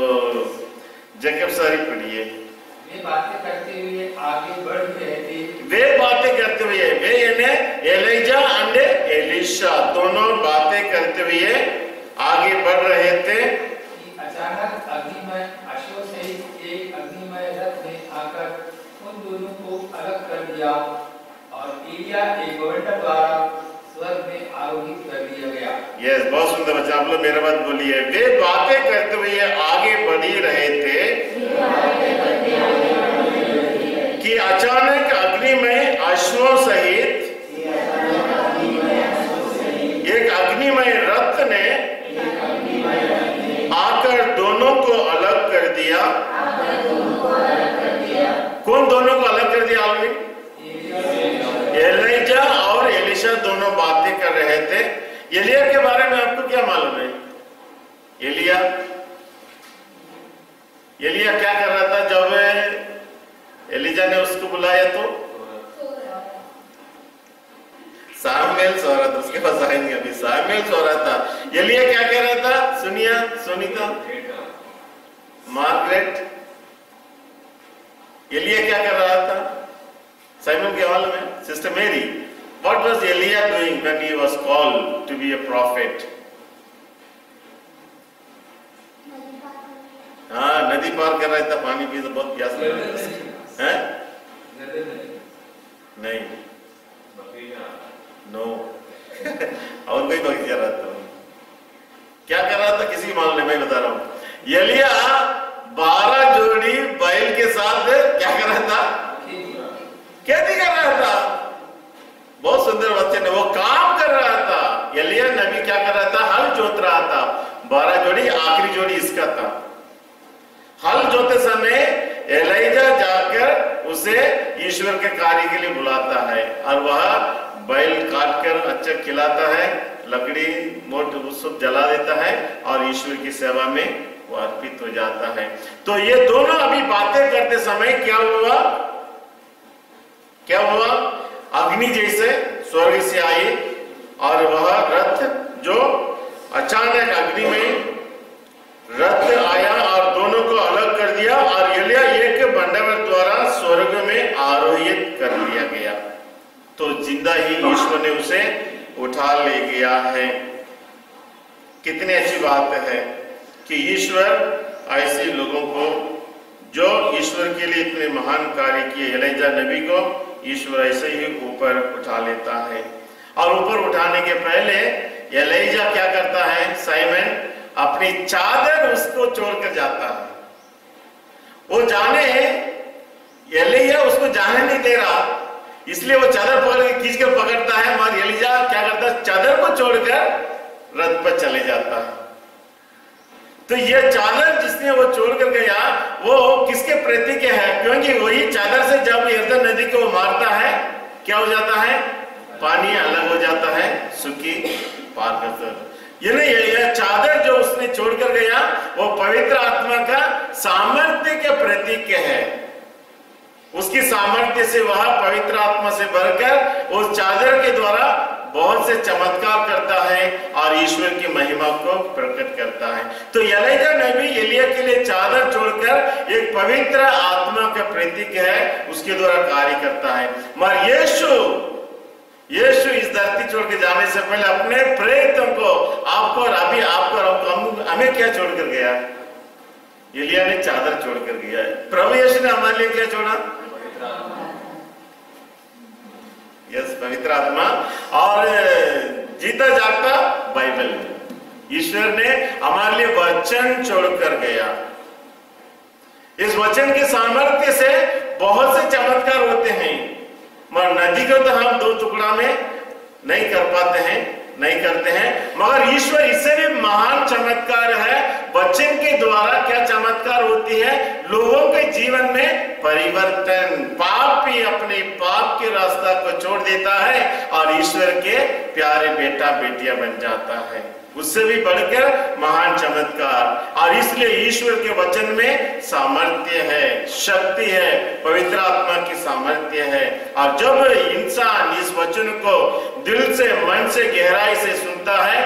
जैकब सारी पढ़िए। वे बातें करते हुए आगे बढ़ रहे थे। वे बातें करते हुए, वे यानी एलीजा और एलीशा दोनों बातें करते हुए आगे बढ़ रहे थे कि अचानक अग्निमय अश्व सहित एक अग्निमय रथ ने आकर उन दोनों को अलग कर दिया और एलिया एक गवर्नर द्वारा स्वर्ग में आरोहित कर दिया गया। यस, बहुत सुंदर बच्चा, आप लोग मेरा बात बोलिए। वे बातें करते हुए आगे बढ़ ही रहे थे कि अचानक अग्निमय अश्वों सहित एक अग्निमय रथ ने आकर दोनों को अलग कर दिया। कौन दोनों को अलग कर दिया? ऑलरेडी एलीजा और एलीशा दोनों बातें कर रहे थे। एलिया के बारे में आपको क्या मालूम है? एलिया क्या कर रहा था जब एलीजा ने उसको बुलाया? तो सामुएल सो रहा था, उसके पास आएंगे अभी। सामुएल सो रहा था। एलिया क्या कर रहा था? सुनीता, मार्गरेट, एलिया क्या कर रहा था? साइमन के हॉल में, सिस्टर मेरी, what was Elijah doing when he was called to be a prophet? हाँ, नदी पार कर रहा था, पानी पी तो बहुत प्यास लग रहा है। नहीं, नो और कोई बगीचा रहा था। क्या कर रहा था किसी की मालूम नहीं, मैं बता रहा हूँ। एलिया 12 जोड़ी बैल के साथ क्या कर रहा था? खेती कर रहा था। बहुत सुंदर बच्चे ने, वो काम कर रहा था। एलिया नबी क्या कर रहा था? हल जोत रहा था। 12 जोड़ी, आखिरी जोड़ी इसका था। हल जोते समय एलीजा जाकर उसे ईश्वर के कार्य के लिए बुलाता है और वह बैल काटकर अच्छा खिलाता है, लकड़ी मोट सब जला देता है और ईश्वर की सेवा में वो अर्पित हो जाता है। तो ये दोनों अभी बातें करते समय क्या हुआ? अग्नि जैसे स्वर्ग से आई और वह रथ जो अचानक अग्नि में रथ आया और दोनों को अलग कर दिया और एलिया एक बंदर द्वारा स्वर्ग में आरोहित कर लिया गया। तो जिंदा ही ईश्वर ने उसे उठा ले गया है। कितनी अच्छी बात है कि ईश्वर ऐसे लोगों को जो ईश्वर के लिए इतने महान कार्य किए, एलीजा नबी को ईश्वर ऐसे ही ऊपर उठा लेता है। और ऊपर उठाने के पहले एलीजा क्या करता है? साइमन अपनी चादर उसको छोड़कर जाता है। वो जाने, एलीजा उसको जाने नहीं दे रहा, इसलिए वो चादर पकड़ के खींच कर पकड़ता है, मगर एलीजा क्या करता है? चादर को छोड़कर रथ पर चले जाता है। तो ये चादर जिसने वो छोड़कर गया वो किसके प्रतीक है? क्योंकि वही चादर से जब यरदन नदी को मारता है क्या हो जाता है? पानी अलग हो जाता है, सूखी पार करता। ये चादर जो उसने छोड़कर गया वो पवित्र आत्मा का सामर्थ्य के प्रतीक है। उसकी सामर्थ्य से वह पवित्र आत्मा से भरकर उस चादर के द्वारा बहुत से चमत्कार करता है और ईश्वर ईश्वर की महिमा को प्रकट करता है। तो एलीजा नबी एलिया के लिए चादर छोड़कर एक पवित्र आत्मा का प्रतीक है, उसके द्वारा कार्य करता है। मगर यीशु इस धरती छोड़ के जाने से पहले अपने प्रेरितों को, आपको और अभी आपको और हमें क्या छोड़कर गया? एलिया ने चादर छोड़कर गया है। प्रभु यीशु ने हमारे लिए क्या छोड़ा? यस, पवित्र आत्मा और जीता जागता बाइबल। ईश्वर ने हमारे लिए वचन छोड़कर गया। इस वचन के सामर्थ्य से बहुत से चमत्कार होते हैं, मगर नदी को तो हम दो टुकड़ा में नहीं कर पाते हैं, नहीं करते हैं। मगर ईश्वर इससे भी महान चमत्कार है। वचन के द्वारा क्या चमत्कार होती है? लोगों के जीवन में परिवर्तन। पापी अपने पाप के रास्ता को छोड़ देता है और ईश्वर के प्यारे बेटा बेटियां बन जाता है। उससे भी बढ़कर महान चमत्कार। और इसलिए ईश्वर के वचन में सामर्थ्य है, शक्ति है, पवित्र आत्मा की सामर्थ्य है। और जब इंसान इस वचन को दिल से, मन से, गहराई से सुनता है,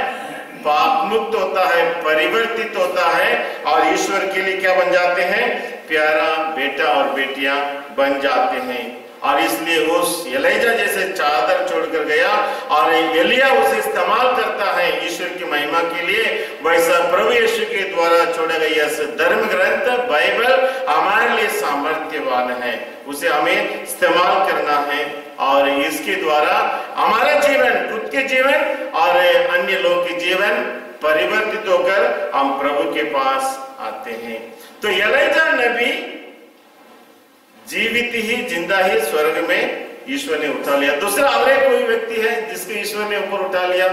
पाप मुक्त होता है, परिवर्तित होता है और ईश्वर के लिए क्या बन जाते हैं? प्यारा बेटा और बेटियां बन जाते हैं। और इसलिए उस एलीजा जैसे चादर छोड़कर गया और एलिया उसे इस्तेमाल करता है ईश्वर की महिमा के लिए, वैसा प्रभु यीशु के द्वारा छोड़ा गया धर्म ग्रंथ बाइबल हमारे लिए सामर्थ्यवान है। उसे हमें इस्तेमाल करना है और इसके द्वारा हमारा जीवन, खुद के जीवन और अन्य लोगों के जीवन परिवर्तित होकर हम प्रभु के पास आते हैं। तो एलीजा नबी जीवित ही, जिंदा ही स्वर्ग में ईश्वर ने उठा लिया। दूसरा और एक कोई व्यक्ति है जिसको ईश्वर ने ऊपर उठा लिया?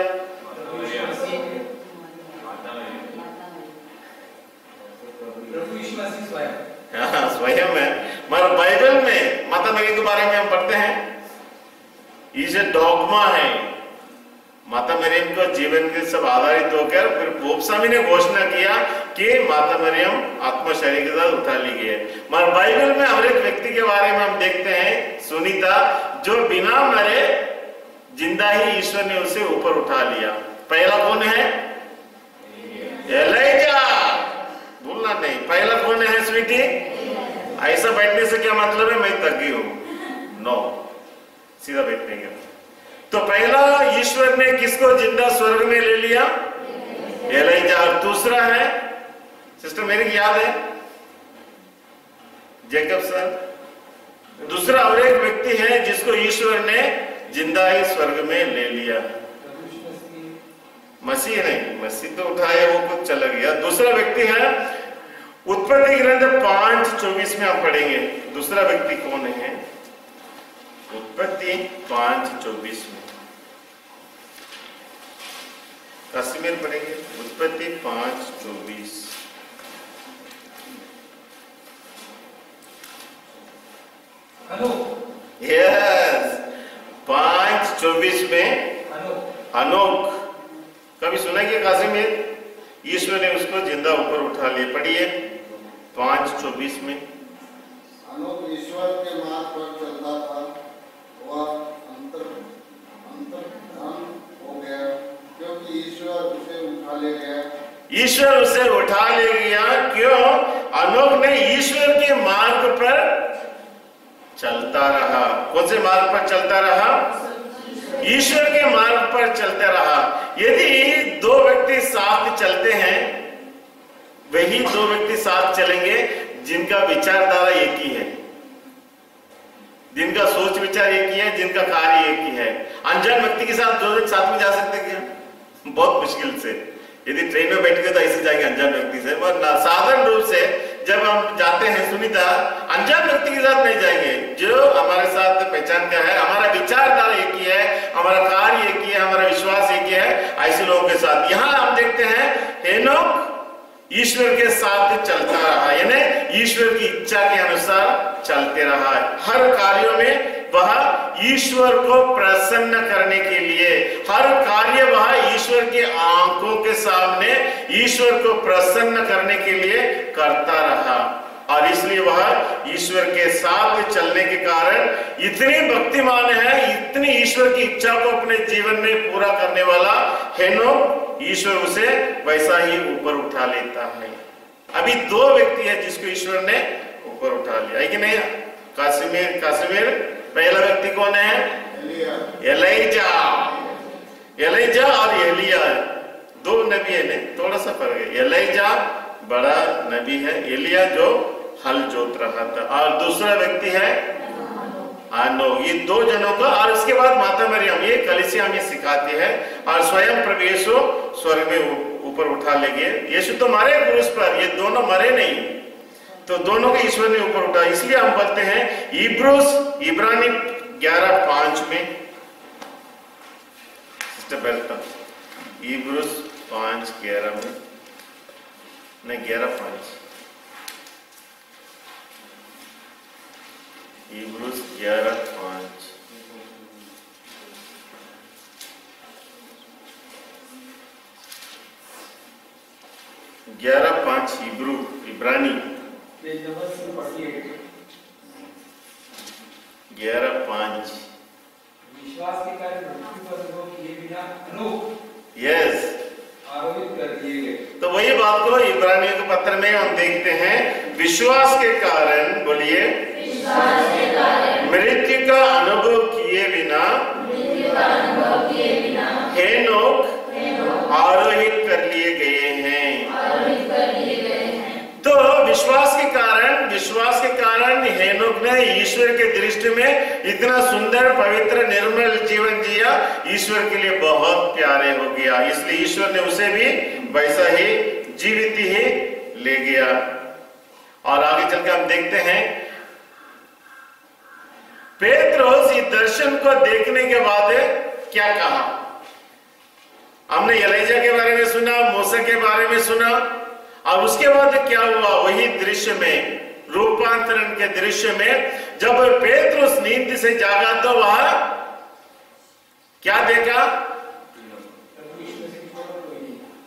हाँ, स्वयं है। मगर बाइबल में माता मरियम के बारे में हम पढ़ते हैं, ये डॉगमा है। माता मरियम को जीवन के सब आधारित होकर फिर पोप स्वामी ने घोषणा किया कि माता मरियम आत्मा शरीर के साथ उठा ली गई है। मगर बाइबल में हर एक व्यक्ति के बारे में हम देखते हैं, सुनीता, जो बिना मरे जिंदा ही ईश्वर ने उसे ऊपर उठा लिया। पहला कौन है? एलीजा, भूलना नहीं। पहला कौन है स्वीटी? ऐसा बैठने से क्या मतलब है? मैं थक गई हूं। नो, सीधा बैठने का। तो पहला ईश्वर ने किसको जिंदा स्वर्ग में ले लिया? एलीजा। और दूसरा है, सिस्टर मेरे की याद है, जैकब सर। दूसरा और एक व्यक्ति है जिसको ईश्वर ने जिंदा ही स्वर्ग में ले लिया। मसीह नहीं, मसीह तो उठाया, वो कुछ चला गया। दूसरा व्यक्ति है, उत्पत्ति ग्रंथ 5:24 में हम पढ़ेंगे। दूसरा व्यक्ति कौन है? उत्पत्ति 5:24 में कश्मीर पढ़ेंगे। उत्पत्ति 5:24। यस, 5:24 में हनोक। कभी सुना कि कासिमिर? ईश्वर ने उसको जिंदा ऊपर उठा लिया। पढ़िए 5:24 में। हनोक ईश्वर के मार्ग पर चलता था, वह अंतर्धान हो गया क्योंकि ईश्वर उसे उठा ले गया। ईश्वर उसे उठा ले गया। क्यों? हनोक ने ईश्वर के मार्ग पर चलता रहा। कौन से मार्ग पर चलता रहा? ईश्वर के मार्ग पर चलता रहा। यदि दो व्यक्ति साथ चलते हैं, वही दो व्यक्ति साथ चलेंगे जिनका विचारधारा एक ही है, जिनका सोच विचार एक ही है, जिनका कार्य एक ही है। अनजान व्यक्ति के साथ दो व्यक्ति साथ में जा सकते क्या? बहुत मुश्किल से। यदि ट्रेन में बैठ के तो ऐसे जाएंगे अनजान व्यक्ति से, पर साधारण रूप से जब हम जाते हैं सुनीता, अनजान व्यक्ति के साथ नहीं जाएंगे। जो हमारे साथ पहचान का है, हमारा विचारधारा एक ही है, हमारा कार्य एक ही है, हमारा विश्वास एक ही है, ऐसे लोगों के साथ। यहाँ हम देखते हैं हेनोक ईश्वर के साथ चलता रहा, यानी ईश्वर की इच्छा के अनुसार चलते रहा। हर कार्यों में वह ईश्वर को प्रसन्न करने के लिए, हर कार्य वह ईश्वर के आंखों के सामने ईश्वर को प्रसन्न करने के लिए करता रहा। और इसलिए वह ईश्वर के साथ चलने के कारण इतने भक्तिमान है, इतनी ईश्वर की इच्छा को अपने जीवन में पूरा करने वाला हेनोक ईश्वर उसे वैसा ही ऊपर उठा लेता है। अभी दो व्यक्ति है जिसको ईश्वर ने ऊपर उठा लिया है कि नहीं? कासिमिर पहला व्यक्ति कौन है? एलीजा और एलिया, दो नबी है, थोड़ा सा फर्क है। एलीजा बड़ा नबी है, एलिया जो हल जोत रहा था, और दूसरा व्यक्ति है नोह। ये दो जनों का, और इसके बाद माता मरियम, ये कलीसिया में सिखाती है, और स्वयं प्रभु यीशु स्वर्ग में ऊपर उठा ले गए। यीशु तो मरे क्रूस पर, ये दोनों मरे नहीं, तो दोनों को ईश्वर ने ऊपर उठा। इसलिए हम बोलते हैं इब्रानी 11:5 में, इब्रूस 5:11 में, नहीं 11:5, इब्रूस 11:5, इब्रानी 11:5। विश्वास के कारण मृत्यु पर अनुभव किए बिना अनूप यस आरोपित कर दिए गए। तो वही बात को इब्रानियों के पत्र में हम देखते हैं, विश्वास के कारण, बोलिए, मृत्यु का अनुभव किए बिना हेनोक आरोहित कर लिए गए हैं। तो विश्वास के कारण हेनोक ने ईश्वर के दृष्टि में इतना सुंदर, पवित्र, निर्मल जीवन जिया, ईश्वर के लिए बहुत प्यारे हो गया। इसलिए ईश्वर ने उसे भी वैसा ही जीवित ही ले गया। और आगे चलकर हम देखते हैं, पेत्रोस इस दर्शन को देखने के बाद क्या कहा? हमने एलीजा के बारे में सुना, मूसा के बारे में सुना, और उसके बाद क्या हुआ? वही दृश्य में, रूपांतरण के दृश्य में, जब पेत्रोस नींद से जागा तो वह क्या देखा?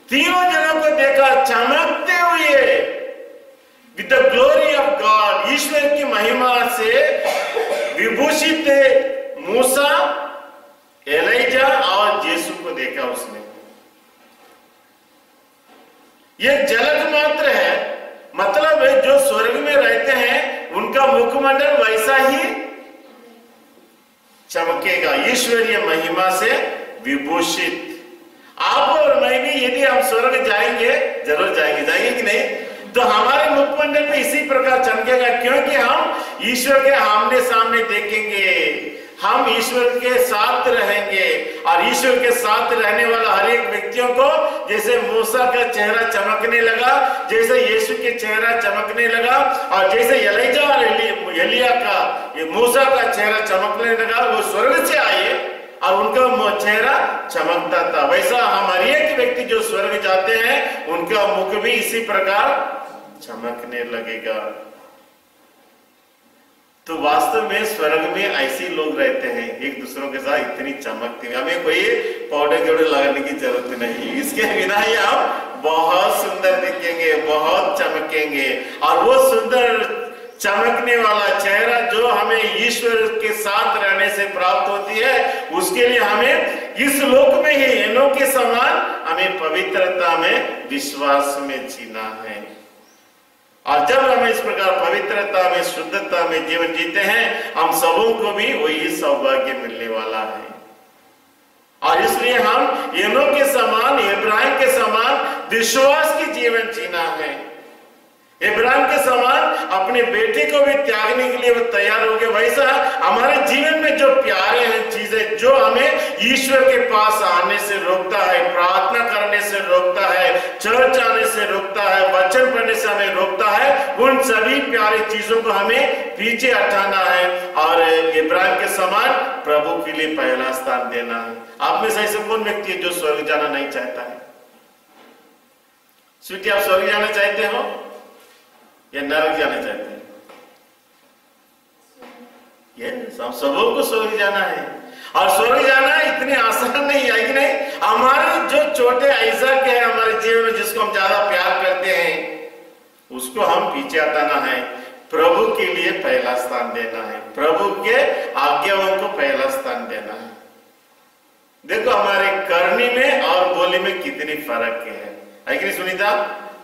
तीनों जनों को देखा चमकते हुए with the glory of God, ईश्वर की महिमा से विभूषित मूसा, एलीजा और यीशु को देखा उसने। ये झलक मात्र है, मतलब जो स्वर्ग में रहते हैं उनका मुखमंडल वैसा ही चमकेगा, ईश्वरीय महिमा से विभूषित। आप और मैं भी यदि हम स्वर्ग जाएंगे, जरूर जाएंगे कि नहीं, तो हमारे मुखमंडल में इसी प्रकार चमकेगा, क्योंकि हम ईश्वर के आमने सामने देखेंगे, हम ईश्वर के साथ रहेंगे। और ईश्वर के साथ रहने वाला हर एक व्यक्तियों को जैसे मूसा का चेहरा चमकने लगा, जैसे यीशु के चेहरा चमकने लगा, और जैसे एलीजा और एलिया का, ये मूसा का चेहरा चमकने लगा, वो स्वर्ग से आए और उनका चेहरा चमकता था, वैसा हम हर एक व्यक्ति जो स्वर्ग जाते हैं उनका मुख भी इसी प्रकार चमकने लगेगा। तो वास्तव में स्वर्ग में ऐसे लोग रहते हैं, एक दूसरों के साथ इतनी चमकती, हमें कोई पाउडर लगाने की जरूरत नहीं, इसके बिना ही हम बहुत सुंदर दिखेंगे, बहुत चमकेंगे। और वो सुंदर चमकने वाला चेहरा जो हमें ईश्वर के साथ रहने से प्राप्त होती है, उसके लिए हमें इस लोक में ही हेनोक के समान हमें पवित्रता में, विश्वास में जीना है। और जब हम इस प्रकार पवित्रता में, शुद्धता में जीवन जीते हैं, हम सबों को भी वही सौभाग्य मिलने वाला है। और इसलिए हम हेनोक के समान, इब्राहिम के समान विश्वास की जीवन जीना है। इब्राहिम के समान अपने बेटे को भी त्यागने के लिए वो तैयार हो गए। वैसा हमारे जीवन में जो प्यारे हैं चीजें, जो हमें ईश्वर के पास आने से रोकता है, प्रार्थना करने से रोकता है, चर्च आने से रोकता है, वचन पढ़ने से हमें रोकता है, उन सभी प्यारी चीजों को हमें पीछे हटाना है और इब्राहिम के समान प्रभु के लिए पहला स्थान देना है। आप में से ऐसे कौन व्यक्ति है जो स्वर्ग जाना नहीं चाहता है? स्वीटी, आप स्वर्ग जाना चाहते हो या नरक जाना चाहते हैं? यस, हम सबों को स्वर्ग जाना है। और स्वर्ग जाना इतनी आसान नहीं है कि नहीं। हमारे जो छोटे आइज़ाक है हमारे जीवन में, जिसको हम ज्यादा प्यार करते हैं, उसको हम पीछे हटाना है, प्रभु के लिए पहला स्थान देना है, प्रभु के आज्ञाओं को पहला स्थान देना है। देखो हमारे करनी में और बोली में कितनी फर्क है कि नहीं सुनीता?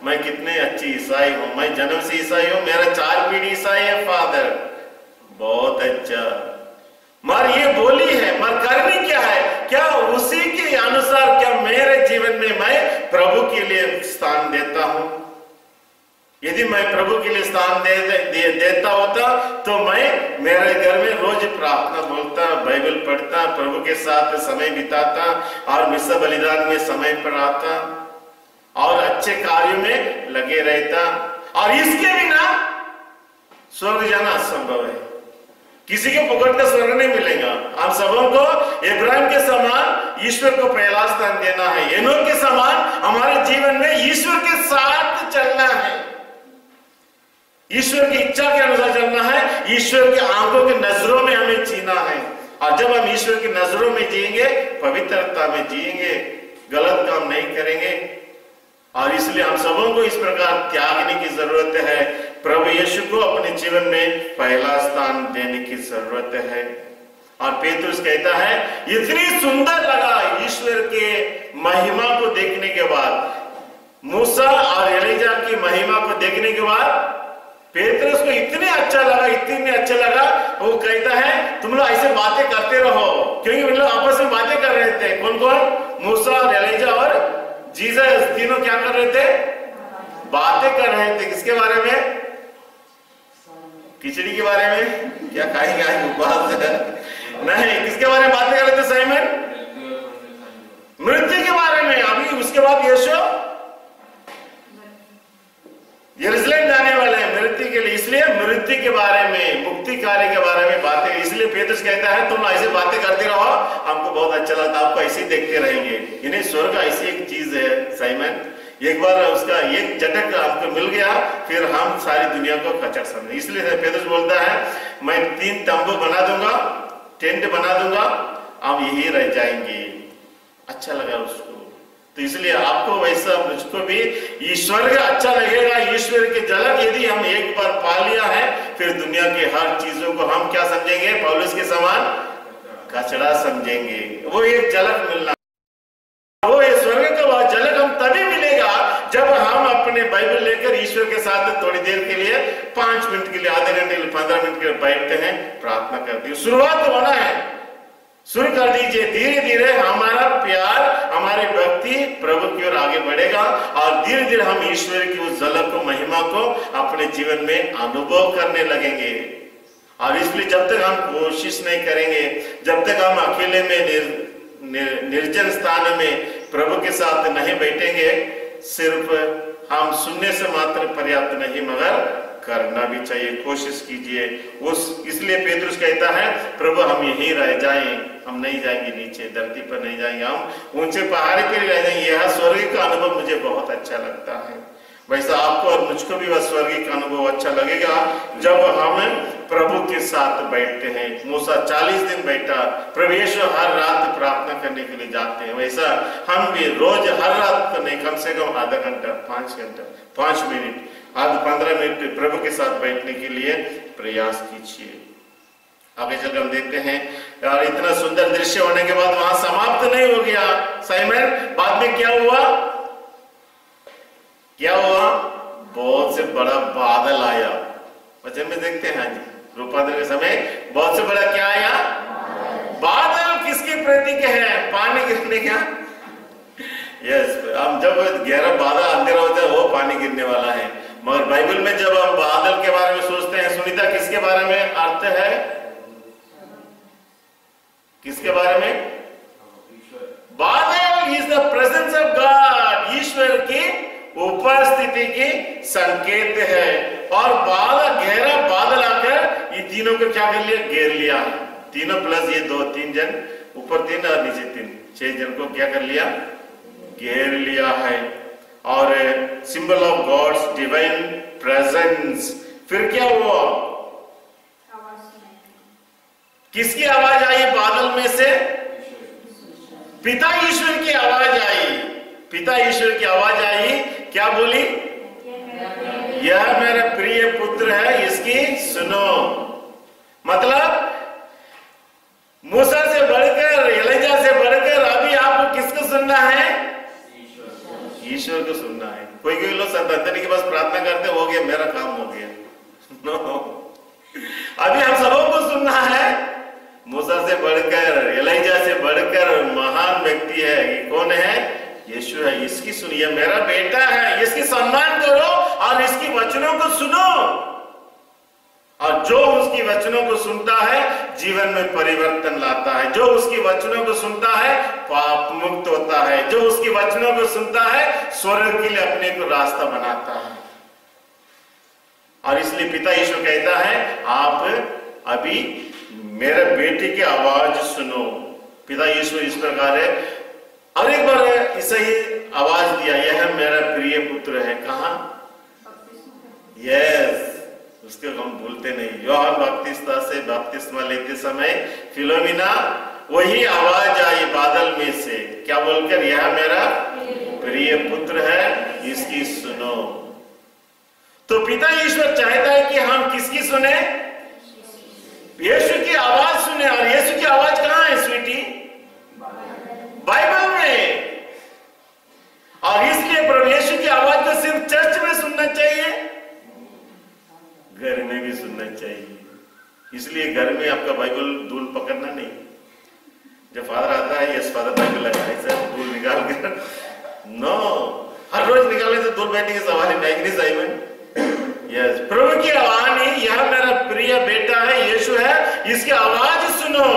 मैं कितने अच्छी ईसाई हूं, मैं जन्म से ईसाई हूं, मेरा 4 पीढ़ी ईसाई है फादर, बहुत अच्छा। मगर ये बोली है, मगर करनी क्या है? क्या उसी के अनुसार क्या मेरे जीवन में मैं प्रभु के लिए स्थान देता हूं? यदि मैं प्रभु के लिए स्थान देता होता तो मैं मेरे घर में रोज प्रार्थना बोलता, बाइबल पढ़ता, प्रभु के साथ समय बिताता और मिसा बलिदान में समय पर आता और अच्छे कार्यों में लगे रहता। और इसके बिना स्वर्ग जाना असंभव है। किसी के पकड़ का स्वर्ग नहीं मिलेगा। हम सबों को इब्राहिम के समान ईश्वर को पहला स्थान देना है। एनोक के समान हमारे जीवन में ईश्वर के साथ चलना है, ईश्वर की इच्छा के अनुसार चलना है, ईश्वर के आंखों की नजरों में हमें जीना है। और जब हम ईश्वर की नजरों में जिएंगे, पवित्रता में जिएंगे, गलत काम नहीं करेंगे। और इसलिए हम सबों को इस प्रकार त्यागने की जरूरत है। प्रभु यीशु को अपने जीवन में पहला स्थान देने की जरूरत है। और पेतरुस कहता है, इतनी सुंदर लगा ईश्वर के महिमा को देखने के बाद, मूसा और एलीजा की महिमा को देखने के बाद पेतरुस को इतने अच्छा लगा, वो कहता है तुम लोग ऐसे बातें करते रहो, क्योंकि वे लोग आपस में बातें कर रहे थे। कौन कौन? मूसा और एलीजा और जीसस, तीनों क्या कर रहे थे? बातें कर रहे थे। किसके बारे में? खिचड़ी के बारे में? क्या खाएंगे आज उपवास है? नहीं, किसके बारे में बातें कर रहे थे साइमन? मृत्यु के बारे में। अभी उसके बाद यीशु यरूशलेम जाने वाले हैं मृत्यु के लिए, इसलिए मृत्यु के बारे में, मुक्ति कार्य के बारे में बातें। इसलिए पेतरुस कहता है तुम ऐसे बातें करते रहो, हमको बहुत अच्छा लगता, आपको ऐसे ही देखते रहेंगे। इन्हें स्वर्ग ऐसी एक चीज है साइमन, एक बार उसका एक झटक आपको मिल गया, फिर हम सारी दुनिया को कचर समझे। इसलिए पेतरुस बोलता है मैं 3 तंबू बना दूंगा, टेंट बना दूंगा, हम यही रह जाएंगे। अच्छा लगा उसको। तो इसलिए आपको वैसा, मुझको भी ईश्वर का अच्छा लगेगा। ईश्वर की झलक यदि हम एक बार पा लिया है, फिर दुनिया के हर चीजों को हम क्या समझेंगे? पौलुस के समान कचरा समझेंगे। वो एक झलक मिलना, वो स्वर्ग का झलक हम तभी मिलेगा जब हम अपने बाइबल लेकर ईश्वर के साथ थोड़ी देर के लिए, 5 मिनट के लिए, आधे घंटे के लिए, 15 मिनट के लिए बैठते हैं, प्रार्थना करते हैं। शुरुआत होना है, शुरू कर दीजिए। धीरे धीरे हमारा प्यार, हमारी भक्ति प्रभु की ओर आगे बढ़ेगा और धीरे धीरे हम ईश्वर की उस झलक को, महिमा को अपने जीवन में अनुभव करने लगेंगे। और इसलिए जब तक हम कोशिश नहीं करेंगे, जब तक हम अकेले में निर्जन स्थान में प्रभु के साथ नहीं बैठेंगे, सिर्फ हम सुनने से मात्र पर्याप्त नहीं, मगर करना भी चाहिए। कोशिश कीजिए इसलिए पेतरुस कहता है प्रभु हम यहीं रह जाएं, हम नहीं जाएंगे नीचे, धरती पर नहीं जाएंगे, हम ऊंचे पहाड़ी पर रह जाएंगे। यह स्वर्ग का अनुभव मुझे बहुत अच्छा लगता है। वैसा आपको और मुझको भी वह स्वर्गीय का अनुभव अच्छा लगेगा जब हम प्रभु के साथ बैठते हैं। मूसा 40 दिन बैठा, प्रभु यीशु हर रात प्रार्थना करने के लिए जाते हैं। वैसा हम भी रोज हर रात तो नहीं, कम से कम आधा घंटा, 5 घंटा, 5 मिनट, आज 15 मिनट प्रभु के साथ बैठने के लिए प्रयास कीजिए। आगे चलकर हम देखते हैं यार, इतना सुंदर दृश्य होने के बाद वहां समाप्त नहीं हो गया साइमन। बाद में क्या हुआ? बहुत से बड़ा बादल आया। वचन में देखते हैं जी, रूपांतर के समय बहुत से बड़ा क्या आया? बादल। किसके प्रतीक है? पानी गिरने का। यस, हम जब गहरा बादल अंधेरा होता है वो पानी गिरने वाला है। मगर बाइबल में जब हम बादल के बारे में सोचते हैं, सुनीता किसके बारे में अर्थ है? किसके बारे में? Badal is the presence of God, ईश्वर की उपस्थिति की संकेत है। और बादल, गहरा बादल आकर ये तीनों को क्या कर लिया? घेर लिया। तीनों प्लस ये 2-3 जन, ऊपर 3 और नीचे 3, 6 जन को क्या कर लिया? घेर लिया है। और symbol of God's divine presence. फिर क्या हुआ? किसकी आवाज आई बादल में से? पिता ईश्वर की आवाज आई। पिता ईश्वर की आवाज आई, क्या बोली? यह मेरा प्रिय पुत्र है, इसकी सुनो। मतलब मूसा से बढ़कर, एलीजा से बढ़कर सुनना है? ईश्वर को सुनना है। कोई कोई लोग संत अंतनी के पास प्रार्थना करते, हो गया मेरा काम हो गया। नो, अभी हम सबों को सुनना है। मूसा से बढ़कर, एलिजा से बढ़कर महान व्यक्ति है, ये कौन है? यीशु है। इसकी सुनिए, मेरा बेटा है, इसकी सम्मान करो और इसकी वचनों को सुनो। और जो उसकी वचनों को सुनता है जीवन में परिवर्तन लाता है। जो उसकी वचनों को सुनता है पाप मुक्त होता है। जो उसकी वचनों को सुनता है स्वर्ग के लिए अपने को रास्ता बनाता है। और इसलिए पिता यीशु कहता है, आप अभी मेरे बेटे की आवाज सुनो। पिता यीशु इस प्रकार है। और एक बार इसे आवाज दिया, यह मेरा प्रिय पुत्र है। कहां? यस, उसको हम भूलते नहीं। यूहन्ना बपतिस्मा से बपतिस्मा लेते समय फिलोमिना वही आवाज आई बादल में से, क्या बोलकर? यह मेरा प्रिय पुत्र है, इसकी सुनो। तो पिता ईश्वर चाहता है कि हम किसकी सुने? यीशु की आवाज सुने। और यीशु की आवाज कहां है स्वीटी? बाइबल में। और इसलिए प्रभु यीशु की आवाज को सिर्फ चर्च में सुनना चाहिए, घर में भी सुनना चाहिए। इसलिए घर में आपका बाइबल दूर पकड़ना नहीं। जब फादर आता है, यस फादर बाइबल लगाए सर, दूर निकाल कर नो, हर रोज निकालने से दूर बैठने के सवाल नहीं। साइमन, यस, प्रभु की आवाज, यह मेरा प्रिय बेटा है, यीशु है, इसकी आवाज सुनो।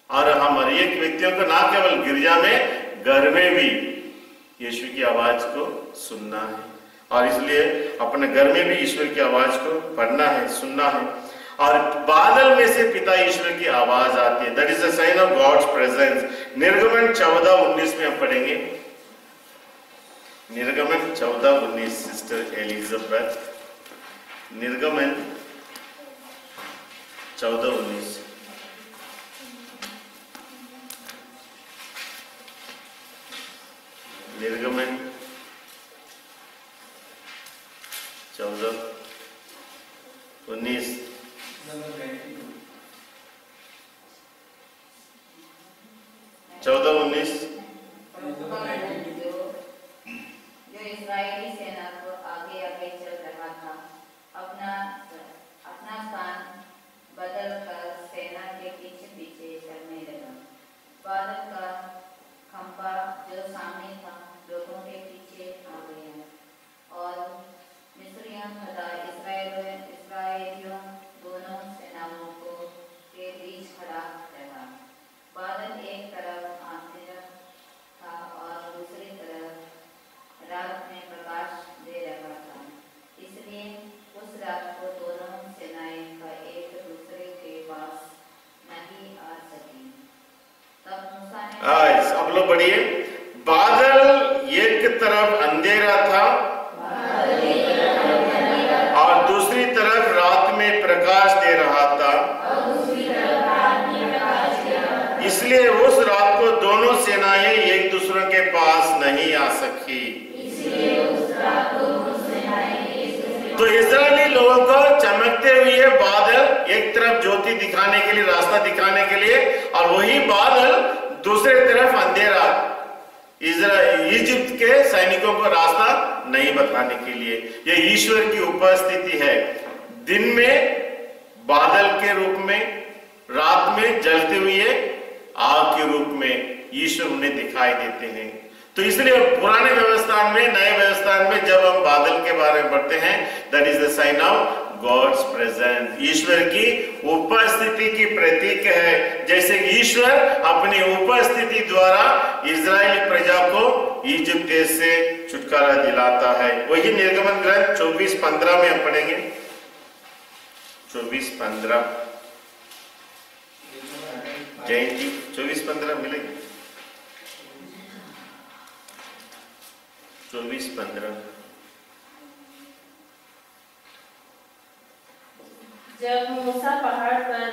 और हम हर एक व्यक्तियों को ना केवल गिरजा में, घर में भी यीशु की आवाज को सुनना है। और इसलिए अपने घर में भी ईश्वर की आवाज को पढ़ना है, सुनना है। और बादल में से पिता ईश्वर की आवाज आती है। That is the sign of God's presence. निर्गमन 14:19 में हम पढ़ेंगे। निर्गमन 14:19, सिस्टर एलिजाबेथ। निर्गमन 14:19। निर्गमन 14:19। जो इस्राएली सेना को आगे आगे चल रहा था, अपना स्थान बदल कर सेना के पीछे पीछे चलने लगा। बादल का खंभा जो सामने था लोगों के पीछे आ गया और मिस्रियों तथा इस्राएलियों दोनों सेनाओं को के बीच खड़ा रहा। बादल एक तरफ अंधेरा था और दूसरी तरफ रात में प्रकाश दे रहा था। इसलिए उस रात को दोनों सेनाएं का एक दूसरे के पास नहीं आ सकी। तब मूसा ने, सब लोग बढ़िए। बादल एक तरफ अंधेरा था और दूसरी तरफ रात में प्रकाश दे रहा था। इसलिए उस रात को दोनों सेनाएं एक दूसरे के पास नहीं आ सकी। तो इस्राएली लोगों को चमकते हुए बादल एक तरफ ज्योति दिखाने के लिए, रास्ता दिखाने के लिए, और वही बादल दूसरे तरफ अंधेरा इजिप्ट के सैनिकों को रास्ता नहीं बताने के लिए। ये ईश्वर की उपस्थिति है। दिन में बादल के रूप में, रात में जलते हुए आग के रूप में ईश्वर उन्हें दिखाई देते हैं। तो इसलिए पुराने व्यवस्था में, नए व्यवस्था में जब हम बादल के बारे में पढ़ते हैं, that is the sign of God's presence. ईश्वर की उपस्थिति की प्रतीक है। जैसे ईश्वर अपनी उपस्थिति द्वारा इजरायली प्रजा को इजिप्ट देश से छुटकारा दिलाता है। वही निर्गमन ग्रंथ 24:15 में हम पढ़ेंगे। 24:15 जयंती 24:15 मिलेगी। 24:15 जब मूसा पहाड़ पर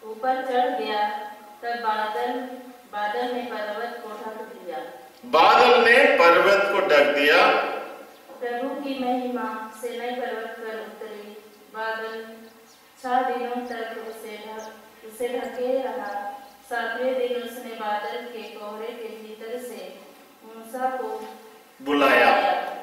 ऊपर चढ़ गया तब बादल ने पर्वत को ढक दिया। बादल ने पर्वत को ढक दिया। प्रभु की महिमा सीनै पर्वत पर उतरी। बादल 6 दिनों तक उसे ढके रहा। सातवें दिन उसने बादल के कोहरे के भीतर से मूसा को बुलाया।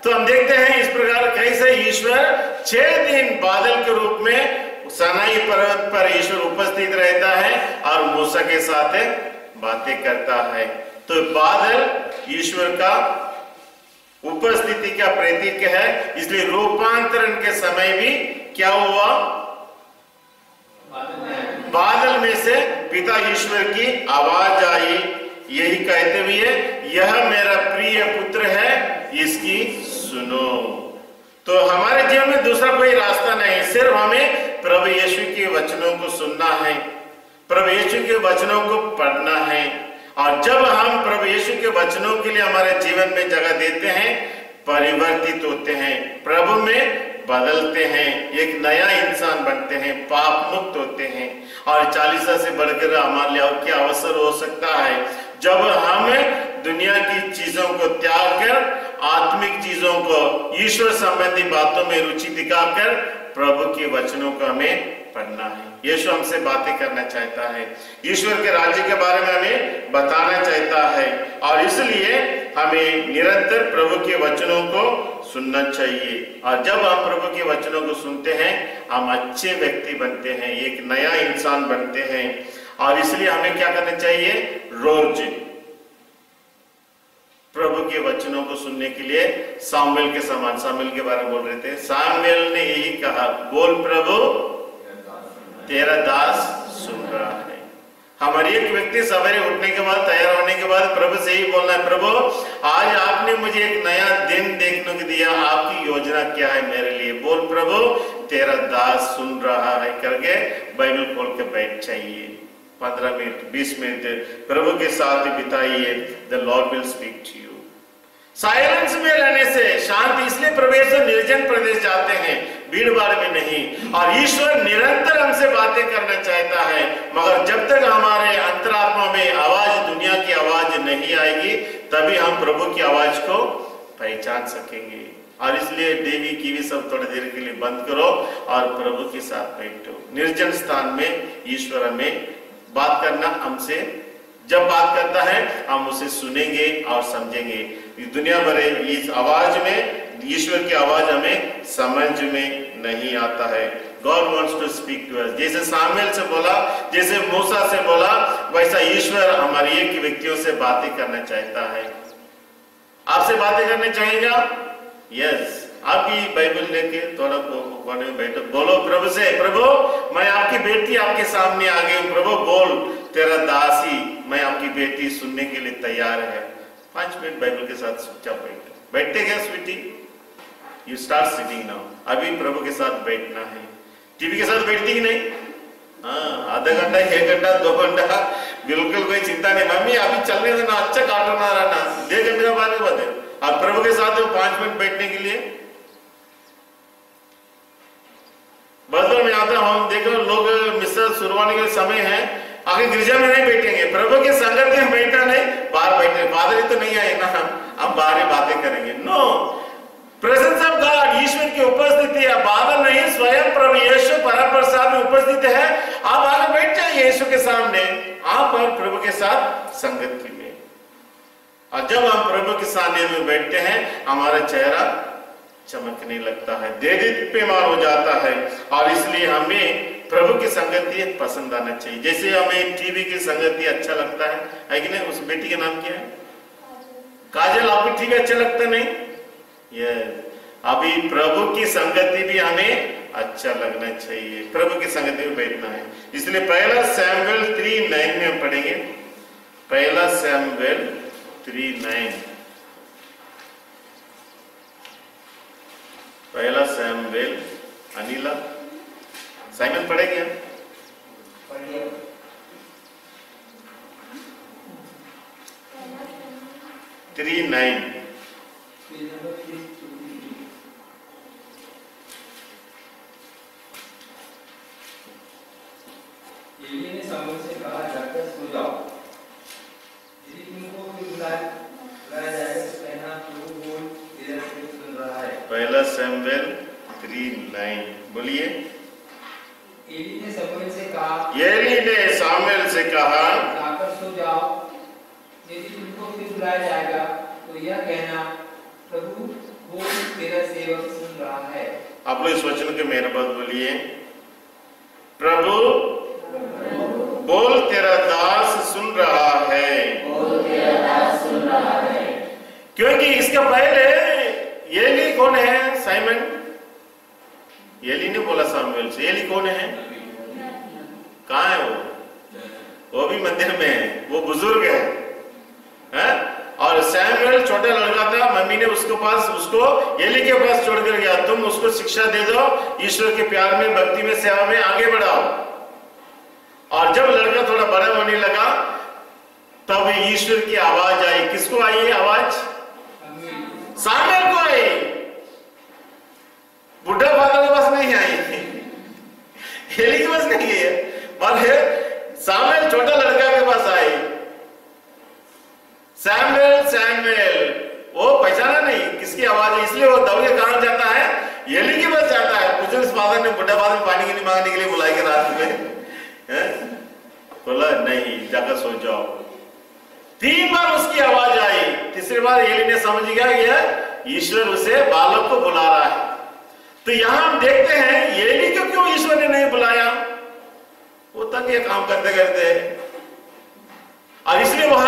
तो हम देखते हैं इस प्रकार कैसे ईश्वर 6 दिन बादल के रूप में सनाई पर्वत पर ईश्वर उपस्थित रहता है और मूसा के साथ बातें करता है। तो बादल ईश्वर का उपस्थिति का प्रतीक है, इसलिए रूपांतरण के समय भी क्या हुआ, बादल में से पिता ईश्वर की आवाज आई, यही कहते हुए यह मेरा प्रिय पुत्र है, इसकी सुनो। तो हमारे जीवन में दूसरा कोई रास्ता नहीं, सिर्फ हमें प्रभु यीशु के वचनों को सुनना है, प्रभु यीशु के वचनों को पढ़ना है। और जब हम प्रभु यीशु के वचनों के लिए हमारे जीवन में जगह देते हैं, परिवर्तित होते हैं, प्रभु में बदलते हैं, एक नया इंसान बनते हैं, पाप मुक्त होते हैं। और 40 से बढ़कर हमारे लिए और क्या अवसर हो सकता है जब हम दुनिया की चीजों को त्याग कर आत्मिक चीजों को, ईश्वर संबंधी बातों में रुचि दिखाकर प्रभु के वचनों को हमें पढ़ना है। यीशु हमसे बातें करना चाहता है, ईश्वर के राज्य के बारे में हमें बताना चाहता है, और इसलिए हमें निरंतर प्रभु के वचनों को सुनना चाहिए। और जब हम प्रभु के वचनों को सुनते हैं, हम अच्छे व्यक्ति बनते हैं, एक नया इंसान बनते हैं। और इसलिए हमें क्या करना चाहिए, रोज प्रभु के वचनों को सुनने के लिए सामुएल के समान, सामुएल के बारे में बोल रहे थे, सामुएल ने यही कहा, बोल प्रभु तेरा दास सुन रहा है। हमारी एक व्यक्ति सवेरे उठने के बाद, तैयार होने के बाद प्रभु से ही बोलना है, प्रभु आज आपने मुझे एक नया दिन देखने को दिया, आपकी योजना क्या है मेरे लिए, बोल प्रभु तेरा दास सुन रहा है करके बाइबल खोल के बैठ जाइए। 15 मिनट 20 मिनट प्रभु के साथ बिताइए, the Lord will speak to you. Silence में रहने से शांति, इसलिए प्रवेश निर्जन प्रदेश जाते हैं, भीड़ भाड़ में नहीं। और ईश्वर निरंतर हमसे बातें करना चाहता है, मगर जब तक हमारे अंतरात्मा में आवाज, दुनिया की आवाज नहीं आएगी, तभी हम प्रभु की आवाज को पहचान सकेंगे। और इसलिए टीवी की भी सब थोड़ी देर के लिए बंद करो और प्रभु के साथ बैठो। निर्जन स्थान में ईश्वर हमें बात करना, हमसे जब बात करता है हम उसे सुनेंगे और समझेंगे। दुनिया भर इस आवाज में, ईश्वर की आवाज हमें समझ में नहीं आता है। God wants to speak to us. जैसे सामुएल से बोला, जैसे मूसा से बोला, वैसा ईश्वर हमारी एक व्यक्तियों से बातें करना चाहता है। आपसे बातें करना चाहेगा? यस। आपकी बाइबल लेके थोड़ा कोने में बैठो, बोलो प्रभु से, प्रभु मैं आपकी बेटी आपके सामने आ गई हूँ, प्रभु बोल तेरा दासी, मैं आपकी बेटी सुनने के लिए तैयार है। 5 मिनट बाइबल के साथ चुपचाप बैठते क्या sweetie? You start sitting now. अभी प्रभु के साथ बैठना है। टीवी के साथ बैठती कि नहीं? हाँ, आधा घंटा, 1 घंटा, 2 घंटा, बिल्कुल कोई चिंता नहीं। मम्मी अभी चलने देना, अच्छा कार्टून आ रहा ना, 1 घंटे का बाद में बदले। अब प्रभु के साथ 5 मिनट बैठने के लिए बदल में आता हूं। देखो लोग मिस्टर शुरुआत के समय है, आगे गिरजा में नहीं बैठेंगे, प्रभु के संगत में बैठना नहीं, बाहर बैठे। बादल तो नहीं आए ना, हम बाहर बातें करेंगे। नो, प्रेजेंस ऑफ गॉड, ईश्वर की उपस्थिति है। बादल नहीं, स्वयं प्रभु यीशु परम प्रसाद में उपस्थित है। आप आगे बैठ जाइए यीशु के सामने, आप और प्रभु के साथ संगत कीजिए। और जब हम प्रभु के सामने में बैठते हैं, हमारा चेहरा चमकने लगता है, देदीप्यमान हो जाता है। और इसलिए हमें प्रभु की संगति पसंद आना चाहिए। जैसे हमें टीवी की संगति अच्छा लगता है कि नहीं? उस बेटी का नाम क्या है? काजल। आपको टीवी अच्छा लगता नहीं? ये अभी प्रभु की संगति भी हमें अच्छा लगना चाहिए, प्रभु की संगति में बैठना है। इसलिए 1 सैमुएल 3:9 में हम पढ़ेंगे। 1 सैमुएल 3:9। 1 सैमुएल, अनिला साइमन पढ़ेंगे हम? 3:9। एलिय्याह ने सामुएल से कहा, जाकर सो जाओ। यदि तुमको फिर बुलाया जाएगा तो कहना, प्रभु बोल तेरा सेवक सुन रहा है। 1 सैमुएल 3:9 बोलिए। एली ने सामुएल से कहा, एली ने सामुएल से कहा, जाकर जाओ। यदि तुमको फिर बुलाया जाएगा तो यह कहना, प्रभु बोल तेरा सेवक सुन रहा है। आप लोग इस वचन के मेरे बाद बोलिए, प्रभु बोल तेरा दास सुन रहा है। क्योंकि इसके पहले एली कौन है? साइमन। एली ने बोला सामुएल से, एली कौन है? कहाँ है वो भी मंदिर में है, वो बुजुर्ग है? और सैमुएल छोटा लड़का था, मम्मी ने उसको एली के पास छोड़कर गया, तुम उसको शिक्षा दे दो, ईश्वर के प्यार में, भक्ति में, सेवा में आगे बढ़ाओ। और जब लड़का थोड़ा बड़ा होने लगा तब ईश्वर की आवाज आई। किसको आई है आवाज? सामुएल को आई, बुढ़ा फादर के पास नहीं आई, एली के पास नहीं है, और सामुएल छोटा लड़का के पास आई। सैमुएल वो पहचाना नहीं किसकी आवाज है, इसलिए वो दौड़ के कहां जाता है? एली के पास जाता है। कुछ उस फादर ने बुढ़ा फादर पानी के लिए मांगने के लिए बुलाया रात में, बोला नहीं जाकर सो जाओ। 3 बार उसकी आवाज आई, तीसरी बार एली ने समझ गया यह ईश्वर उसे बालक को बुला रहा है। तो यहां हम देखते हैं एली को क्यों ईश्वर ने नहीं बुलाया? वो तक ये काम करते करते, और इसलिए वह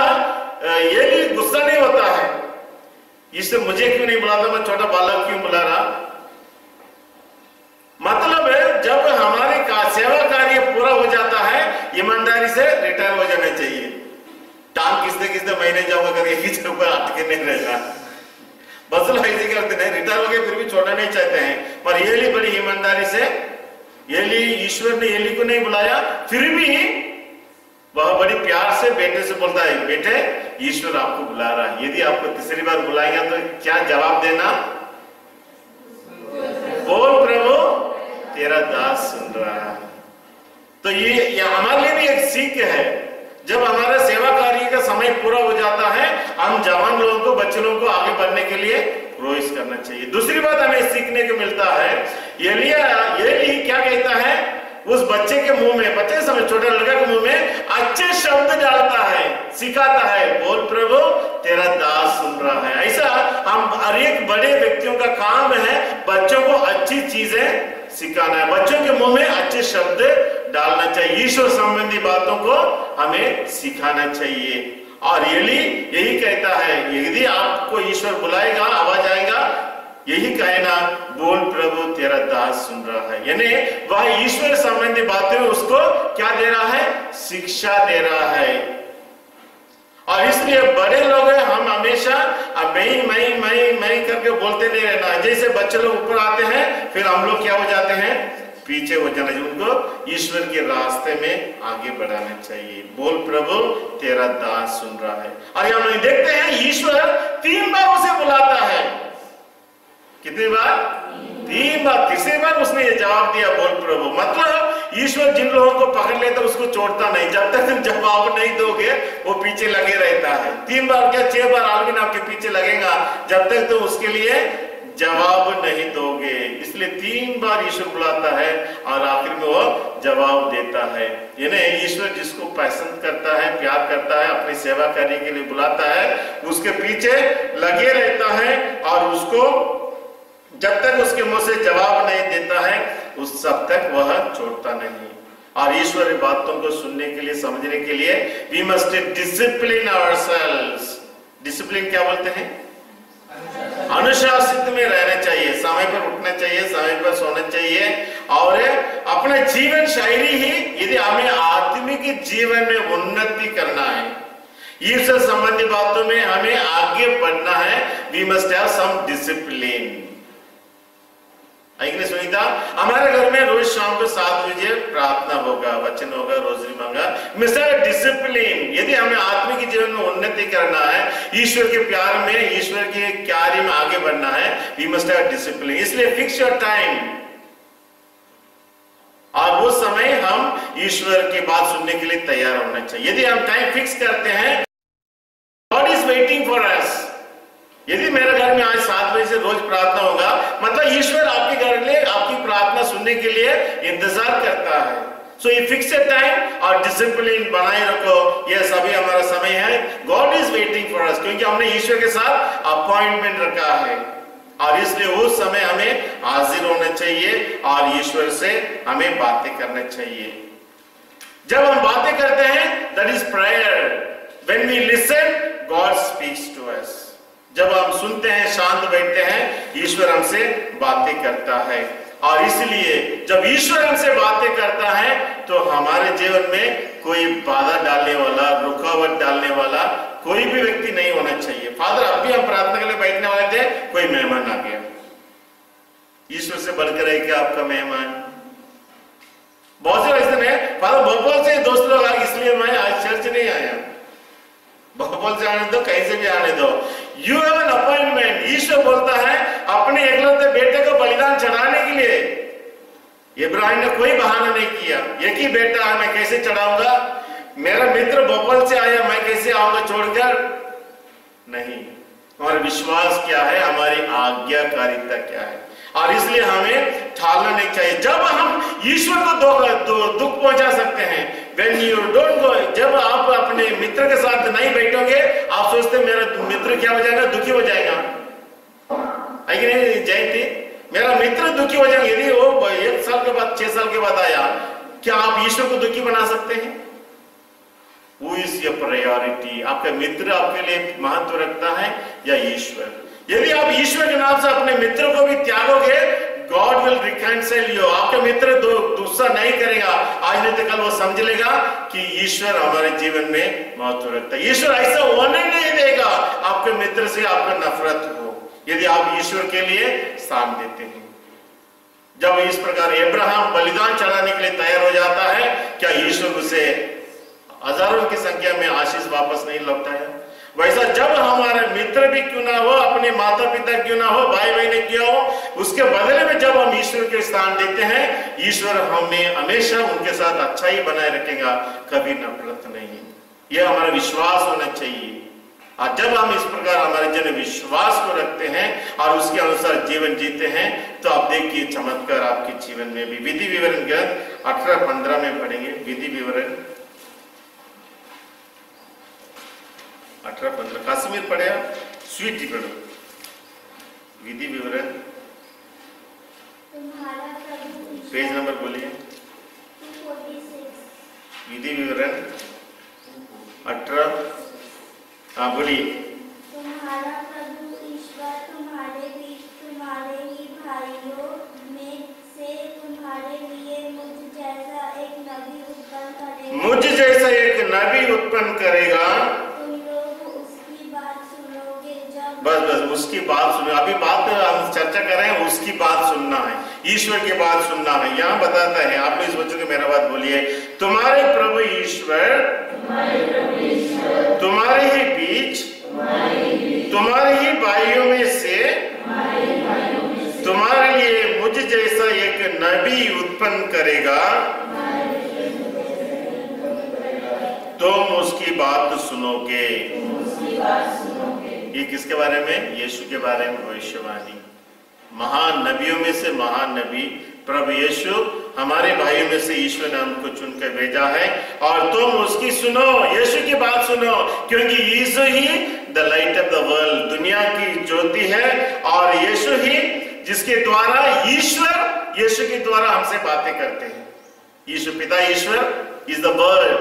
एली गुस्सा नहीं होता है, ईश्वर मुझे क्यों नहीं बुलाता, मैं छोटा बालक क्यों बुला रहा? मतलब है जब हमारे सेवा कार्य पूरा हो जाता है, ईमानदारी से रिटायर हो जाना चाहिए। टांग किसने महीने जाऊंगा करके एक जगह पर अटके नहीं रहना। बस लोग ऐसे करते हैं, रिटायर हो गए फिर भी छोड़ना नहीं चाहते हैं। पर एली बड़ी ईमानदारी से, ईश्वर ने एली को नहीं बुलाया, फिर भी वह बड़ी प्यार से बेटे से बोलता है, बेटे ईश्वर आपको बुला रहा है, यदि आपको तीसरी बार बुलाएगा तो क्या जवाब देना? बोल प्रभु तेरा दास सुन रहा है। तो ये हमारे लिए भी एक सीख है। जब हमारा सेवा कार्य का समय पूरा हो जाता है, हम जवान लोगों को, बच्चे लोगों को आगे बढ़ने के लिए प्रोत्साहित करना चाहिए। दूसरी बात हमें सीखने को मिलता है, एली क्या कहता है? उस बच्चे के मुंह में, बच्चे समय छोटे लड़का के मुंह में अच्छे शब्द डालता है, सिखाता है, बोल प्रभु तेरा दास सुन रहा है। ऐसा हम हर एक बड़े व्यक्तियों का काम है बच्चों को अच्छी चीजें सिखाना है, बच्चों के मुंह में अच्छे शब्द डालना चाहिए, ईश्वर संबंधी बातों को हमें सिखाना चाहिए। और एली यही कहता है, यदि आपको ईश्वर बुलाएगा, आवाज आएगा, यही कहना, बोल प्रभु तेरा दास सुन रहा है। यानी वह ईश्वर संबंधी बातें उसको क्या दे रहा है? शिक्षा दे रहा है। और इसलिए बड़े लोग हैं, हम हमेशा मैं करके बोलते नहीं रहना। जैसे बच्चे लोग ऊपर आते हैं, फिर हम लोग क्या हो जाते हैं? पीछे हो जाना चाहिए। उनको ईश्वर के रास्ते में आगे बढ़ाना चाहिए। बोल प्रभु तेरा दास सुन रहा है। और हम देखते हैं ईश्वर 3 बार उसे बुलाता है। कितनी बार? 3 बार। तीसरी बार उसने ये जवाब दिया, बोल प्रभु। मतलब ईश्वर जिन लोगों को पकड़ लेता उसको छोड़ता नहीं, जब तक तुम जवाब नहीं दोगे वो पीछे लगे रहता है। 3 बार क्या 6 बार आलविन आपके पीछे लगेगा, जब तक तुम उसके लिए जवाब नहीं दोगे। इसलिए 3 बार ईश्वर बुलाता है और आखिर में वो जवाब देता है। यानी ईश्वर जिसको पसंद करता है, प्यार करता है, अपनी सेवा करने के लिए बुलाता है, उसके पीछे लगे रहता है और उसको जब तक उसके मुंह से जवाब नहीं देता है उस सब तक वह छोड़ता नहीं। और ईश्वरीय बातों को सुनने के लिए, समझने के लिए we must discipline ourselves. Discipline क्या बोलते हैं? अनुशासित में रहना चाहिए, समय पर उठना चाहिए, समय पर सोना चाहिए। और अपने जीवन शैली ही, यदि हमें आत्मिक जीवन में उन्नति करना है, ईश्वर संबंधी बातों में हमें आगे बढ़ना है, we must have some discipline. Sunita, हमारे घर में रोज शाम को 7 बजे प्रार्थना होगा, वचन होगा, रोजरी मांगा। मिस्टर डिसिप्लिन, यदि हमें आत्मिक जीवन में उन्नति करना है, ईश्वर के प्यार में, ईश्वर के कार्य में आगे बढ़ना है, वी मस्ट हैव डिसिप्लिन। इसलिए फिक्स योर टाइम, और वो समय हम ईश्वर की बात सुनने के लिए तैयार होना चाहिए। यदि हम टाइम फिक्स करते हैं, God is waiting for us. यदि मेरे घर में आज 7 बजे से रोज प्रार्थना होगा, मतलब ईश्वर आपके घर में आपकी प्रार्थना सुनने के लिए इंतजार करता है। सो ये फिक्स टाइम और डिसिप्लिन बनाए रखो, ये सभी हमारा समय है। God is waiting for us, क्योंकि हमने ईश्वर के साथ अपॉइंटमेंट रखा है और इसलिए उस समय हमें हाजिर होना चाहिए और ईश्वर से हमें बातें करना चाहिए। जब हम बातें करते हैं that is prayer. When we listen God speaks to us. जब हम सुनते हैं, शांत बैठते हैं, ईश्वर हमसे बातें करता है। और इसलिए जब ईश्वर हमसे बातें करता है तो हमारे जीवन में कोई बाधा डालने वाला, रुकावट डालने वाला कोई भी व्यक्ति नहीं होना चाहिए। फादर, अभी हम प्रार्थना के लिए बैठने वाले थे, कोई मेहमान आ गया। ईश्वर से बढ़कर है क्या आपका मेहमान? बहुत से ऐसे हैं, फादर भोपाल से दोस्त लोग आए इसलिए मैं आज चर्च नहीं आया। भोपाल से आने दो, कहीं से भी आने दो। You have an appointment. ईश्वर बोलता है अपने एकलौते बेटे को बलिदान चढ़ाने के लिए। इब्राहिम ने कोई बहाना नहीं किया, एक ही बेटा है, मैं कैसे चढ़ाऊंगा? मेरा मित्र भोपाल से आया, मैं कैसे आऊंगा छोड़कर? नहीं। हमारा विश्वास क्या है, हमारी आज्ञाकारिता क्या है, और इसलिए हमें ठालना नहीं चाहिए। जब हम ईश्वर को दुख पहुंचा सकते हैं, when you don't go, जब आप अपने मित्र के साथ नहीं बैठोगे, आप सोचते मेरा मित्र क्या हो जाएगा, दुखी हो जाएगा, है कि नहीं जयंती? मेरा मित्र दुखी हो जाएगा। यदि वो 1 साल के बाद, 6 साल के बाद आया, क्या आप ईश्वर को दुखी बना सकते हैं? Who is your priority? आपका मित्र आपके लिए महत्व रखता है या ईश्वर? यदि आप ईश्वर के नाम से अपने मित्र को भी त्यागोगे, गॉड विल रिकैंसिल यू। आपका मित्र गुस्सा नहीं करेगा, आज नहीं तो कल वो समझ लेगा कि ईश्वर हमारे जीवन में महत्व रखता है। ईश्वर ऐसा होने नहीं देगा आपके मित्र से आपका नफरत हो, यदि आप ईश्वर के लिए स्थान देते हैं। जब इस प्रकार अब्राहम बलिदान चढ़ाने के लिए तैयार हो जाता है, क्या ईश्वर उसे हजारों की संख्या में आशीष वापस नहीं लौटाया? वैसा जब हमारे मित्र भी क्यों ना हो, अपने माता पिता क्यों ना हो, भाई बहन क्यों हो, उसके बदले में जब हम ईश्वर के स्थान देते हैं, ईश्वर हमें हमेशा उनके साथ अच्छा ही बनाए रखेगा, कभी नफरत नहीं। यह हमारा विश्वास होना चाहिए। और जब हम इस प्रकार हमारे जन विश्वास को रखते हैं और उसके अनुसार जीवन जीते हैं, तो आप देखिए चमत्कार आपके जीवन में भी। विधि विवरण ग्रंथ 18-15 में पढ़ेंगे। विधि विवरण 18-15 काश्मीर पढ़े, स्वीट जी पढ़ो। विधि विवरण पेज नंबर बोलिए। विधि विवरण 18, हाँ बोलिए। तुम्हारा प्रभु ईश्वर तुम्हारे बीच तुम्हारे ही भाइयों में से तुम्हारे लिए मुझ जैसा एक नबी उत्पन्न करेगा। मुझ जैसा एक नबी उत्पन्न करेगा। तुम लोग उसकी बात सुनोगे जब। बस उसकी बात सुनो। अभी बात हम चर्चा कर रहे हैं, उसकी बात सुनना है, ईश्वर की बात सुनना है। यहाँ बताता है, आप इस बच्चों को मेरा बात बोलिए। तुम्हारे प्रभु ईश्वर तुम्हारे ही बीच तुम्हारे ही भाइयों में से तुम्हारे लिए मुझ जैसा एक नबी उत्पन्न करेगा, तुम उसकी बात सुनोगे। ये किसके बारे में? यीशु के बारे में भविष्यवाणी। महान नबियों में से महान नबी प्रभु यीशु, हमारे भाइयों में से ईश्वर ने हमको चुनकर भेजा है, और तुम उसकी सुनो, यीशु की बात सुनो, क्योंकि यीशु ही the light of the world, दुनिया की ज्योति है, और यीशु ही जिसके द्वारा ईश्वर यीशु के द्वारा हमसे बातें करते हैं। यीशु पिता ईश्वर इज द वर्ड,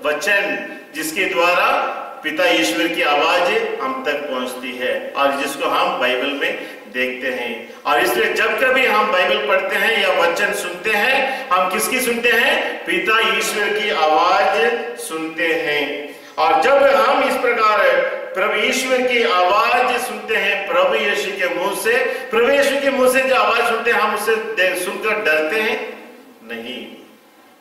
वचन, जिसके द्वारा पिता ईश्वर की आवाज हम तक पहुंचती है और जिसको हम बाइबल में देखते हैं। और इसलिए जब कभी हम बाइबल पढ़ते हैं या वचन सुनते हैं, हम किसकी सुनते हैं? पिता ईश्वर की आवाज सुनते हैं। और जब हम इस प्रकार प्रभु ईश्वर की आवाज सुनते हैं, प्रभु यीशु के मुंह से, प्रभु यीशु के मुंह से जो आवाज सुनते हैं, हम उसे सुनकर डरते हैं? नहीं।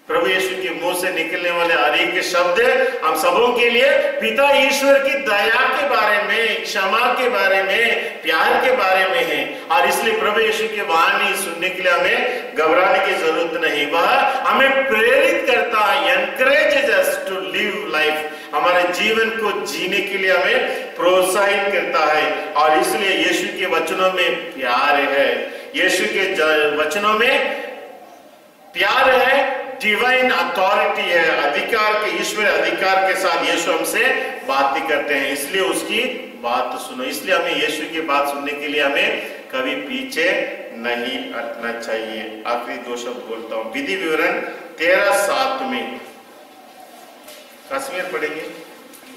प्रभु यीशु के मुंह से निकलने वाले हर एक शब्द हम सबों के लिए पिता ईश्वर की दया के बारे में, क्षमा के बारे में, प्यार के बारे में है। और इसलिए प्रभु यीशु की वाणी सुनने के लिए हमें घबराने की जरूरत नहीं। वह हमें प्रेरित करता है, encourages us to live life, हमारे जीवन को जीने के लिए हमें प्रोत्साहित करता है। और इसलिए यीशु के वचनों में प्यार है, यीशु के वचनों में प्यार है, डिवाइन अथॉरिटी है, अधिकार के, ईश्वर अधिकार के साथ यीशु हमसे बातें करते हैं, इसलिए उसकी बात सुनो। इसलिए हमें यीशु की बात सुनने के लिए हमें कभी पीछे नहीं हटना चाहिए। आखिरी 2 शब्द बोलता हूं। विधि विवरण 13:7 में कश्मीर पढ़ेंगे।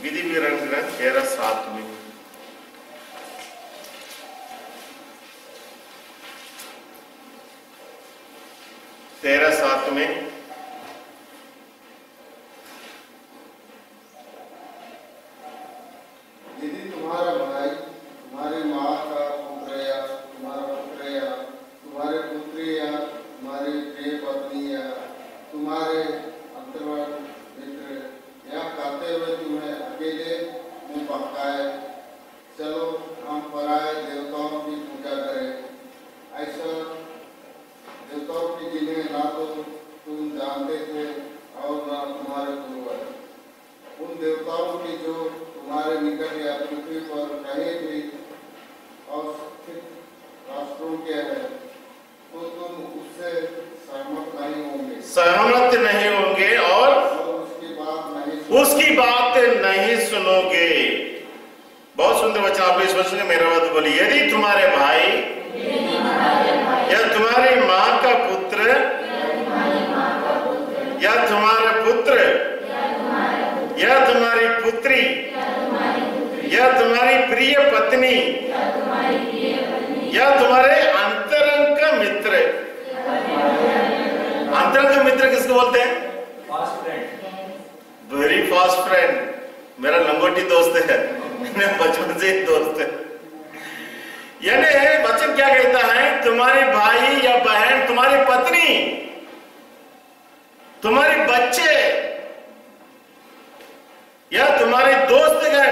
विधि विवरण 13:7 में यदि तुम्हारा भाई तुम्हारी माँ का पुत्र या तुम्हारा पुत्र या तुम्हारे पुत्री या तुम्हारी प्रिय पत्नी या तुम्हारे अंतर्गत मित्र या कहते हुए तुम्हें अकेले में बहकाए, चलो हम पराये देवताओं की पूजा करें, ऐसा देवताओं की जिन्हें ना तो तुम जानते थे और ना तुम्हारे पूर्वज, उन देवताओं की जो तुम्हारे निकट या पृथ्वी पर कहीं भी अवस्थित राष्ट्रों के हैं, तो तुम उससे सहमत नहीं होंगे और उसकी बात नहीं सुनोगे। बहुत सुंदर वचन, आप इस वचन में मेरा बात बोली। यदि तुम्हारे भाई या तुम्हारी माँ का पुत्र या तुम्हारा पुत्र या तुम्हारी पुत्री या तुम्हारी प्रिय पत्नी या तुम्हारे अंतरंग का मित्र। अंतरंग मित्र किसको बोलते हैं? Fast friend, very fast friend. मेरा लंगोटी दोस्त है, बचपन से ही दोस्त है। यानी वचन क्या कहता है? तुम्हारे भाई या बहन, तुम्हारी पत्नी, तुम्हारे बच्चे या तुम्हारे दोस्तगण,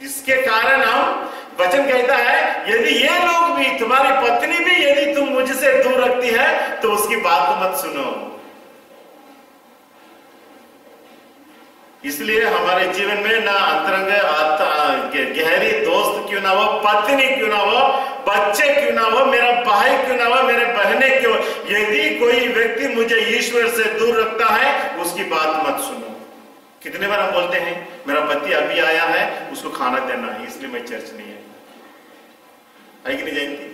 जिसके कारण हम, वचन कहता है यदि ये लोग भी, तुम्हारी पत्नी भी यदि तुम मुझसे दूर रखती है तो उसकी बात को मत सुनो। इसलिए हमारे जीवन में ना अंतरंग गहरी दोस्त क्यों ना हो, पत्नी क्यों ना हो, बच्चे क्यों ना हो, मेरा भाई क्यों ना हो, मेरे बहने क्यों, यदि कोई व्यक्ति मुझे ईश्वर से दूर रखता है उसकी बात मत सुनो। कितने बार हम बोलते हैं मेरा पति अभी आया है, उसको खाना देना है इसलिए मैं चर्च नहीं है कि नहीं जयंती?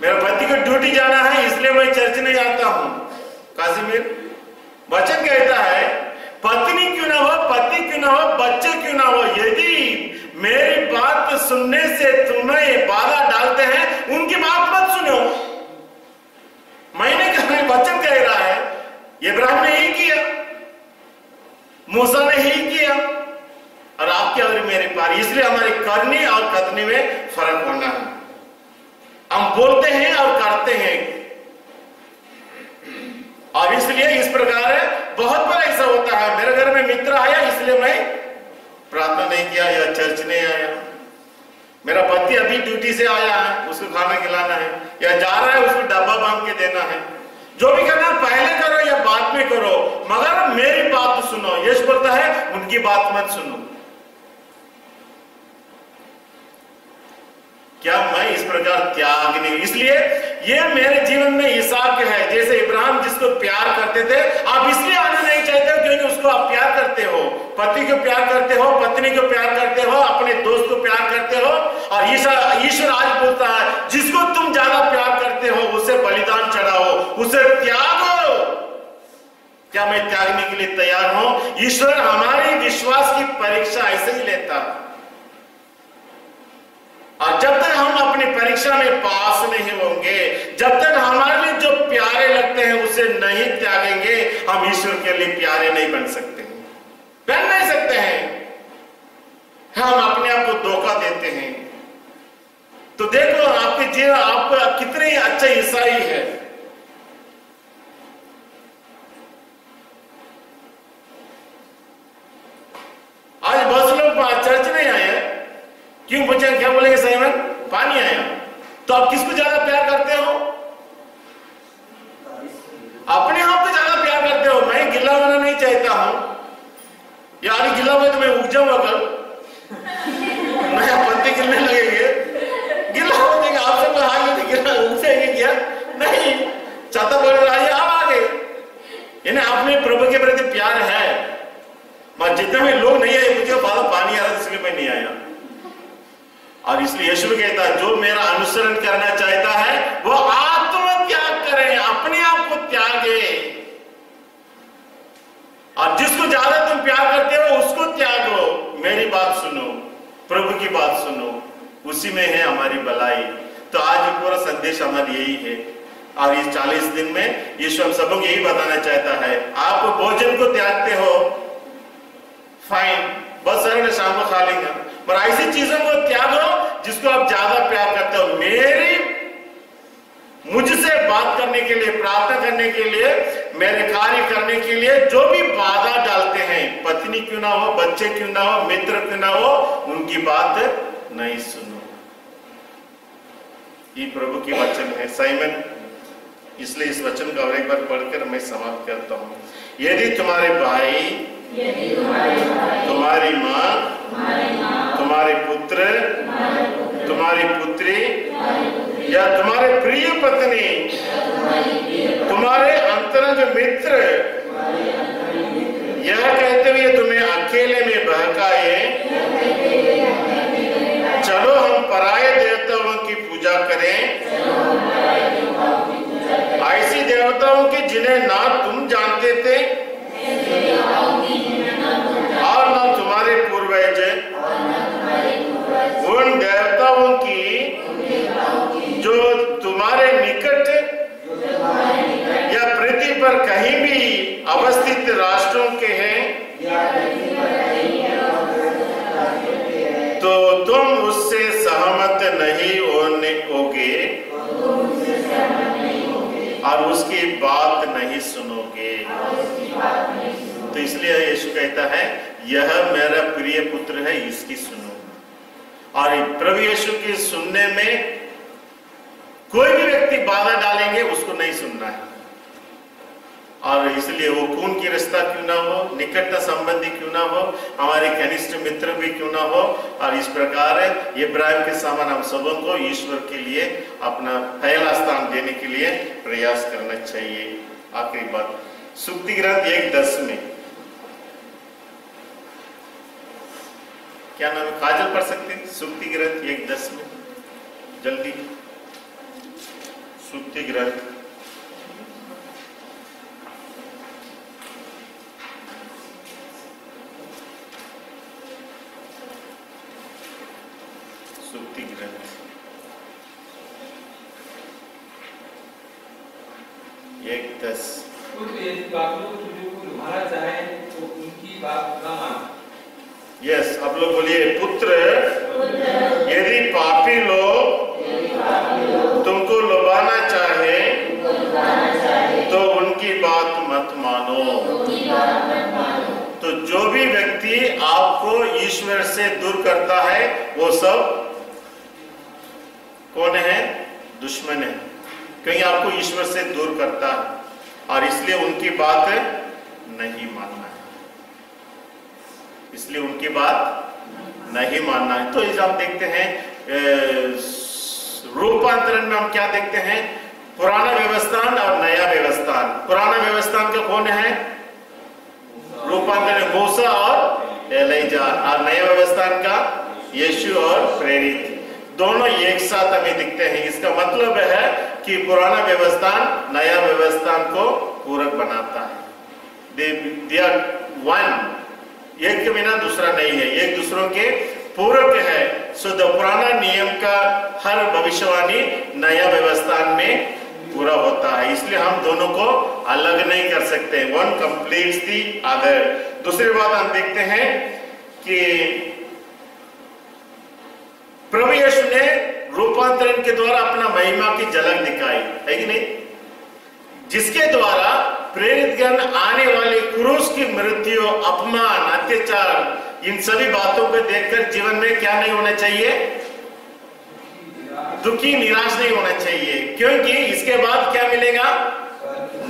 मेरा पति को ड्यूटी जाना है इसलिए मैं चर्च नहीं आता हूं। कासिमिर, वचन कहता है पत्नी क्यों ना हो, पति क्यों ना हो, बच्चे क्यों ना हो, यदि मेरी बात सुनने से तुम्हें बाधा डालते हैं उनकी बात मत सुनो। मैंने कहा, वचन कह रहा है, इब्राहिम ने ही किया, मूसा ने ही किया, और आपके और मेरे पार। इसलिए हमारे करने और करने में फर्क होना है। हम बोलते हैं और करते हैं, और इसलिए इस प्रकार बहुत बार ऐसा होता है, मेरे घर में मित्र आया इसलिए मैं प्रार्थना नहीं किया या चर्च नहीं आया। मेरा पति अभी ड्यूटी से आया है, उसको खाना खिलाना है, या जा रहा है उसको डब्बा बांध के देना है। जो भी करना पहले करो या बाद में करो, मगर मेरी बात सुनो। यीशु बोलता है उनकी बात मत सुनो। क्या मैं इस प्रकार त्याग नहीं? इसलिए ये मेरे जीवन में इसहाक है, जैसे इब्राहिम जिसको प्यार करते थे, आप इसलिए आना नहीं चाहते क्योंकि उसको आप प्यार करते हो, पति को प्यार करते हो, पत्नी को प्यार करते हो, अपने दोस्त को प्यार करते हो। और ईश्वर आज बोलता है जिसको तुम ज्यादा प्यार करते हो उसे बलिदान चढ़ाओ, उसे त्यागो। क्या मैं त्यागने के लिए तैयार हूं? ईश्वर हमारे विश्वास की परीक्षा ऐसे ही लेता है, और जब तक हम अपनी परीक्षा में पास नहीं होंगे, जब तक हमारे लिए जो प्यारे लगते हैं उसे नहीं त्यागेंगे, हम ईश्वर के लिए प्यारे नहीं बन सकते, बन नहीं सकते हैं। हम अपने आप को धोखा देते हैं। तो देखो आपके जीवन, आपको कितने अच्छे ईसाई है। आज बहुत लोग चर्च नहीं आए, क्यों पूछे? क्या बोलेंगे? सही में पानी आया। तो आप किसको ज्यादा प्यार करते हो? अपने आप को ज्यादा प्यार करते हो। मैं गिला होना नहीं चाहता हूं, यार गिला हुआ तो मैं उग जाऊंगा कल, मैं पत्ते गिरने लगेंगे, गिला हो जाएगा। आप सब हाँ गिला उग जाएंगे क्या? नहीं, छाता बोल रहा है आप आ गए, अनुसरण करना चाहता है वो आत्म त्याग करें, अपने आप को त्यागे। और जिसको ज्यादा तुम प्यार करते हो उसको त्यागो। मेरी बात सुनो, प्रभु की बात सुनो, उसी में है हमारी भलाई। तो आज पूरा संदेश हमारा यही है। और इस 40 दिन में यीशु हम सबको यही बताना चाहता है। आप भोजन को त्यागते हो, फाइन, बस सर ने शाम को खा लेंगे, पर ऐसी चीजों को त्यागो जिसको आप ज्यादा प्यार करते हो। मुझसे बात करने के लिए, प्रार्थना करने के लिए, मेरे कार्य करने के लिए जो भी बाधा डालते हैं, पत्नी क्यों ना हो, बच्चे क्यों ना हो, मित्र क्यों ना हो, उनकी बात नहीं सुनो। ये प्रभु की वचन है साइमन। इसलिए इस वचन का और एक बार पढ़कर मैं समाप्त करता हूँ। यदि तुम्हारे भाई, तुम्हारी माँ, तुम्हारे पुत्र, तुम्हारी पुत्री या तुम्हारे प्रिय पत्नी, तुम्हारे अंतरंग मित्र यह कहते हुए तुम्हें अकेले में बहकाए, चलो हम पराये देवताओं की पूजा करें, ऐसी देवताओं की जिन्हें ना तुम जानते थे और ना तुम्हारे पूर्वज, उन देवताओं की जो तुम्हारे निकट या पृथ्वी पर कहीं भी अवस्थित राष्ट्रों के हैं, तो तुम उससे सहमत नहीं होगे और उसकी बात नहीं सुनोगे। तो इसलिए यीशु कहता है यह मेरा प्रिय पुत्र है, इसकी सुनो। और प्रभु यीशु की सुनने में कोई भी व्यक्ति बाधा डालेंगे उसको नहीं सुनना है। और इसलिए वो खून की रिश्ता क्यों ना हो, निकटता संबंधी क्यों ना हो, हमारे कनिष्ठ मित्र भी क्यों ना हो। और इस प्रकार इब्राहिम के समान हम सबों को ईश्वर के लिए अपना पहला स्थान देने के लिए प्रयास करना चाहिए। आखिरी बात, सुक्ति ग्रंथ 1:10 में क्या नाम है, काजल पढ़ सकते हैं? सुक्ति ग्रंथ 1:10 में जल्दी। सुक्ति ग्रंथ 1:10। यदि पापियों को लुभाना चाहे तो उनकी बात न मानो। यस, आप लोग बोलिए, पुत्र यदि पापी लोग तुमको लुभाना चाहे तो उनकी बात मत मानो। तो जो भी व्यक्ति आपको ईश्वर से दूर करता है वो सब कौन है? दुश्मन है, क्योंकि आपको ईश्वर से दूर करता है और इसलिए उनकी बात नहीं मानना है। इसलिए उनकी बात नहीं मानना है। तो इस हम देखते हैं रूपांतरण में हम क्या देखते हैं? पुराना व्यवस्थान और नया व्यवस्थान। पुराना व्यवस्थान का कौन है? रूपांतरण मूसा और एलीजा। और नया व्यवस्थान का यीशु और प्रेरित, दोनों एक साथ हमें दिखते हैं। इसका मतलब है कि पुराना व्यवस्थान नया व्यवस्थान को पूरक बनाता है। दे आर वन, एक के बिना दूसरा नहीं है, एक दूसरों के पूरक है। सो द पुराना नियम का हर भविष्यवाणी नया व्यवस्थान में पूरा होता है। इसलिए हम दोनों को अलग नहीं कर सकते। One completes the other. दूसरी बात हम देखते हैं कि प्रभु यीशु ने रूपांतरण के द्वारा अपना महिमा की झलक दिखाई, है कि नहीं? जिसके द्वारा प्रेरित गण आने वाली क्रूस की मृत्यु, अपमान, अत्याचार, इन सभी बातों को देखकर जीवन में क्या नहीं होना चाहिए? दुखी, निराश नहीं होना चाहिए, क्योंकि इसके बाद क्या मिलेगा?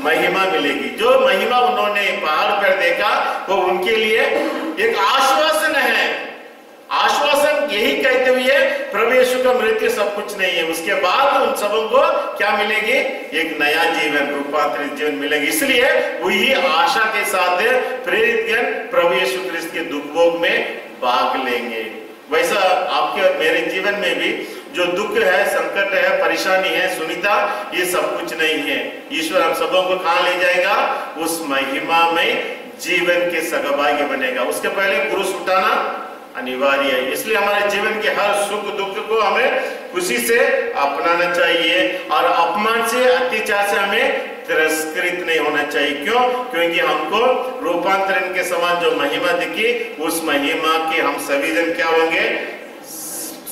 महिमा मिलेगी। जो महिमा उन्होंने पहाड़ पर देखा वो उनके लिए एक आश्वासन है। आश्वासन यही कहते हुए प्रभु यीशु का मृत्यु सब कुछ नहीं है, उसके बाद उन सबों को क्या मिलेगी? एक नया जीवन, रूपांतरित जीवन मिलेगी। इसलिए वही आशा के साथ प्रेरित गण प्रभु यीशु ख्रिस्त के दुख भोग में भाग लेंगे। वैसा आपके और मेरे जीवन में भी जो दुख है, संकट है, परेशानी है, सुनीता, ये सब कुछ नहीं है। ईश्वर हम सबों को कहाँ ले जाएगा? उस महिमा में जीवन के सहभागी बनेगा। उसके पहले क्रूस उठाना अनिवार्य है। इसलिए हमारे जीवन के हर सुख दुख को हमें खुशी से अपनाना चाहिए और अपमान से, अत्याचार से हमें तिरस्कृत नहीं होना चाहिए। क्यों? क्योंकि हमको रूपांतरण के समान जो महिमा दिखी, उस महिमा के हम सभी जन क्या होंगे?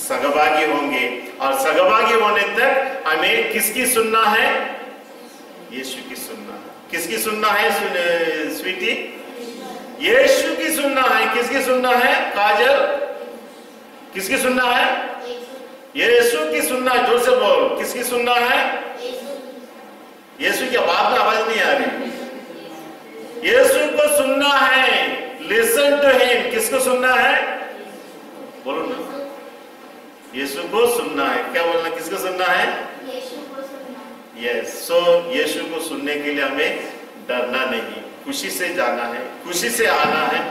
सहभागी होंगे। और सहभागी होने तक हमें किसकी सुनना है? यीशु की सुनना। किसकी सुनना है स्वीटी? यीशु की सुनना है। किसकी सुनना है काजल? किसकी सुनना है? यीशु की सुनना है। जोर से बोल, किसकी सुनना है? यीशु की बात में आवाज नहीं आ रही। यीशु को सुनना है। Listen to him. किसको सुनना है? बोलो ना, यीशु को सुनना है। क्या बोलना? किसको सुनना है? यीशु को सुनना। यस, सो यीशु को सुनने के लिए हमें डरना नहीं, खुशी से जाना है, खुशी से आना है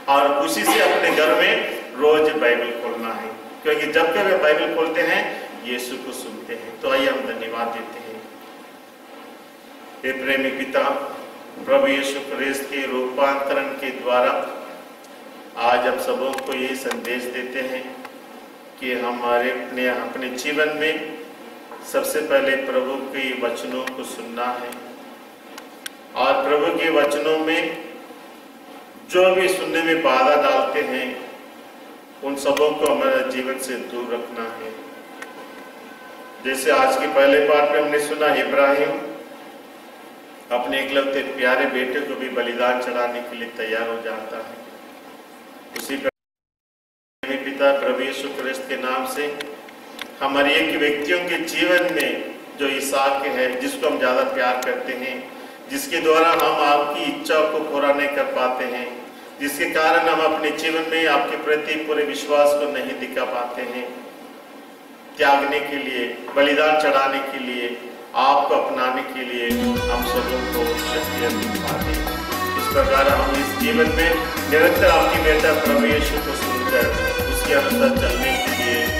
और खुशी से अपने घर में रोज बाइबल खोलना है। क्योंकि जब कभी बाइबल खोलते हैं यीशु को सुनते हैं। तो आइए हम धन्यवाद देते हैं। हे प्रेमी पिता, प्रभु यीशु ख्रिस्त के रूपांतरण के द्वारा आज हम सबों को ये संदेश देते हैं कि हमारे अपने जीवन में सबसे पहले प्रभु के वचनों को सुनना है और प्रभु के वचनों में जो भी सुनने में बाधा डालते हैं उन सबों को हमारे जीवन से दूर रखना है। जैसे आज के पहले पाठ में हमने सुना, इब्राहिम अपने एकलौते प्यारे बेटे को भी बलिदान चढ़ाने के लिए तैयार हो जाता है। उसी पिता प्रभु यीशु ख्रिस्त के नाम से हमारे एक व्यक्तियों के जीवन में जो इसहाक है, जिसको हम ज्यादा प्यार करते हैं, जिसके द्वारा हम आपकी इच्छा को पूरा नहीं कर पाते हैं, जिसके कारण हम अपने जीवन में आपके प्रति पूरे विश्वास को नहीं दिखा पाते हैं, त्यागने के लिए, बलिदान चढ़ाने के लिए, आपको अपनाने के लिए हम सबों को शक्ति दिखाते हैं। इस प्रकार हम इस जीवन में निरंतर आपकी बेटा प्रभु यीशु को सुनकर उसके अनुसार चलने के लिए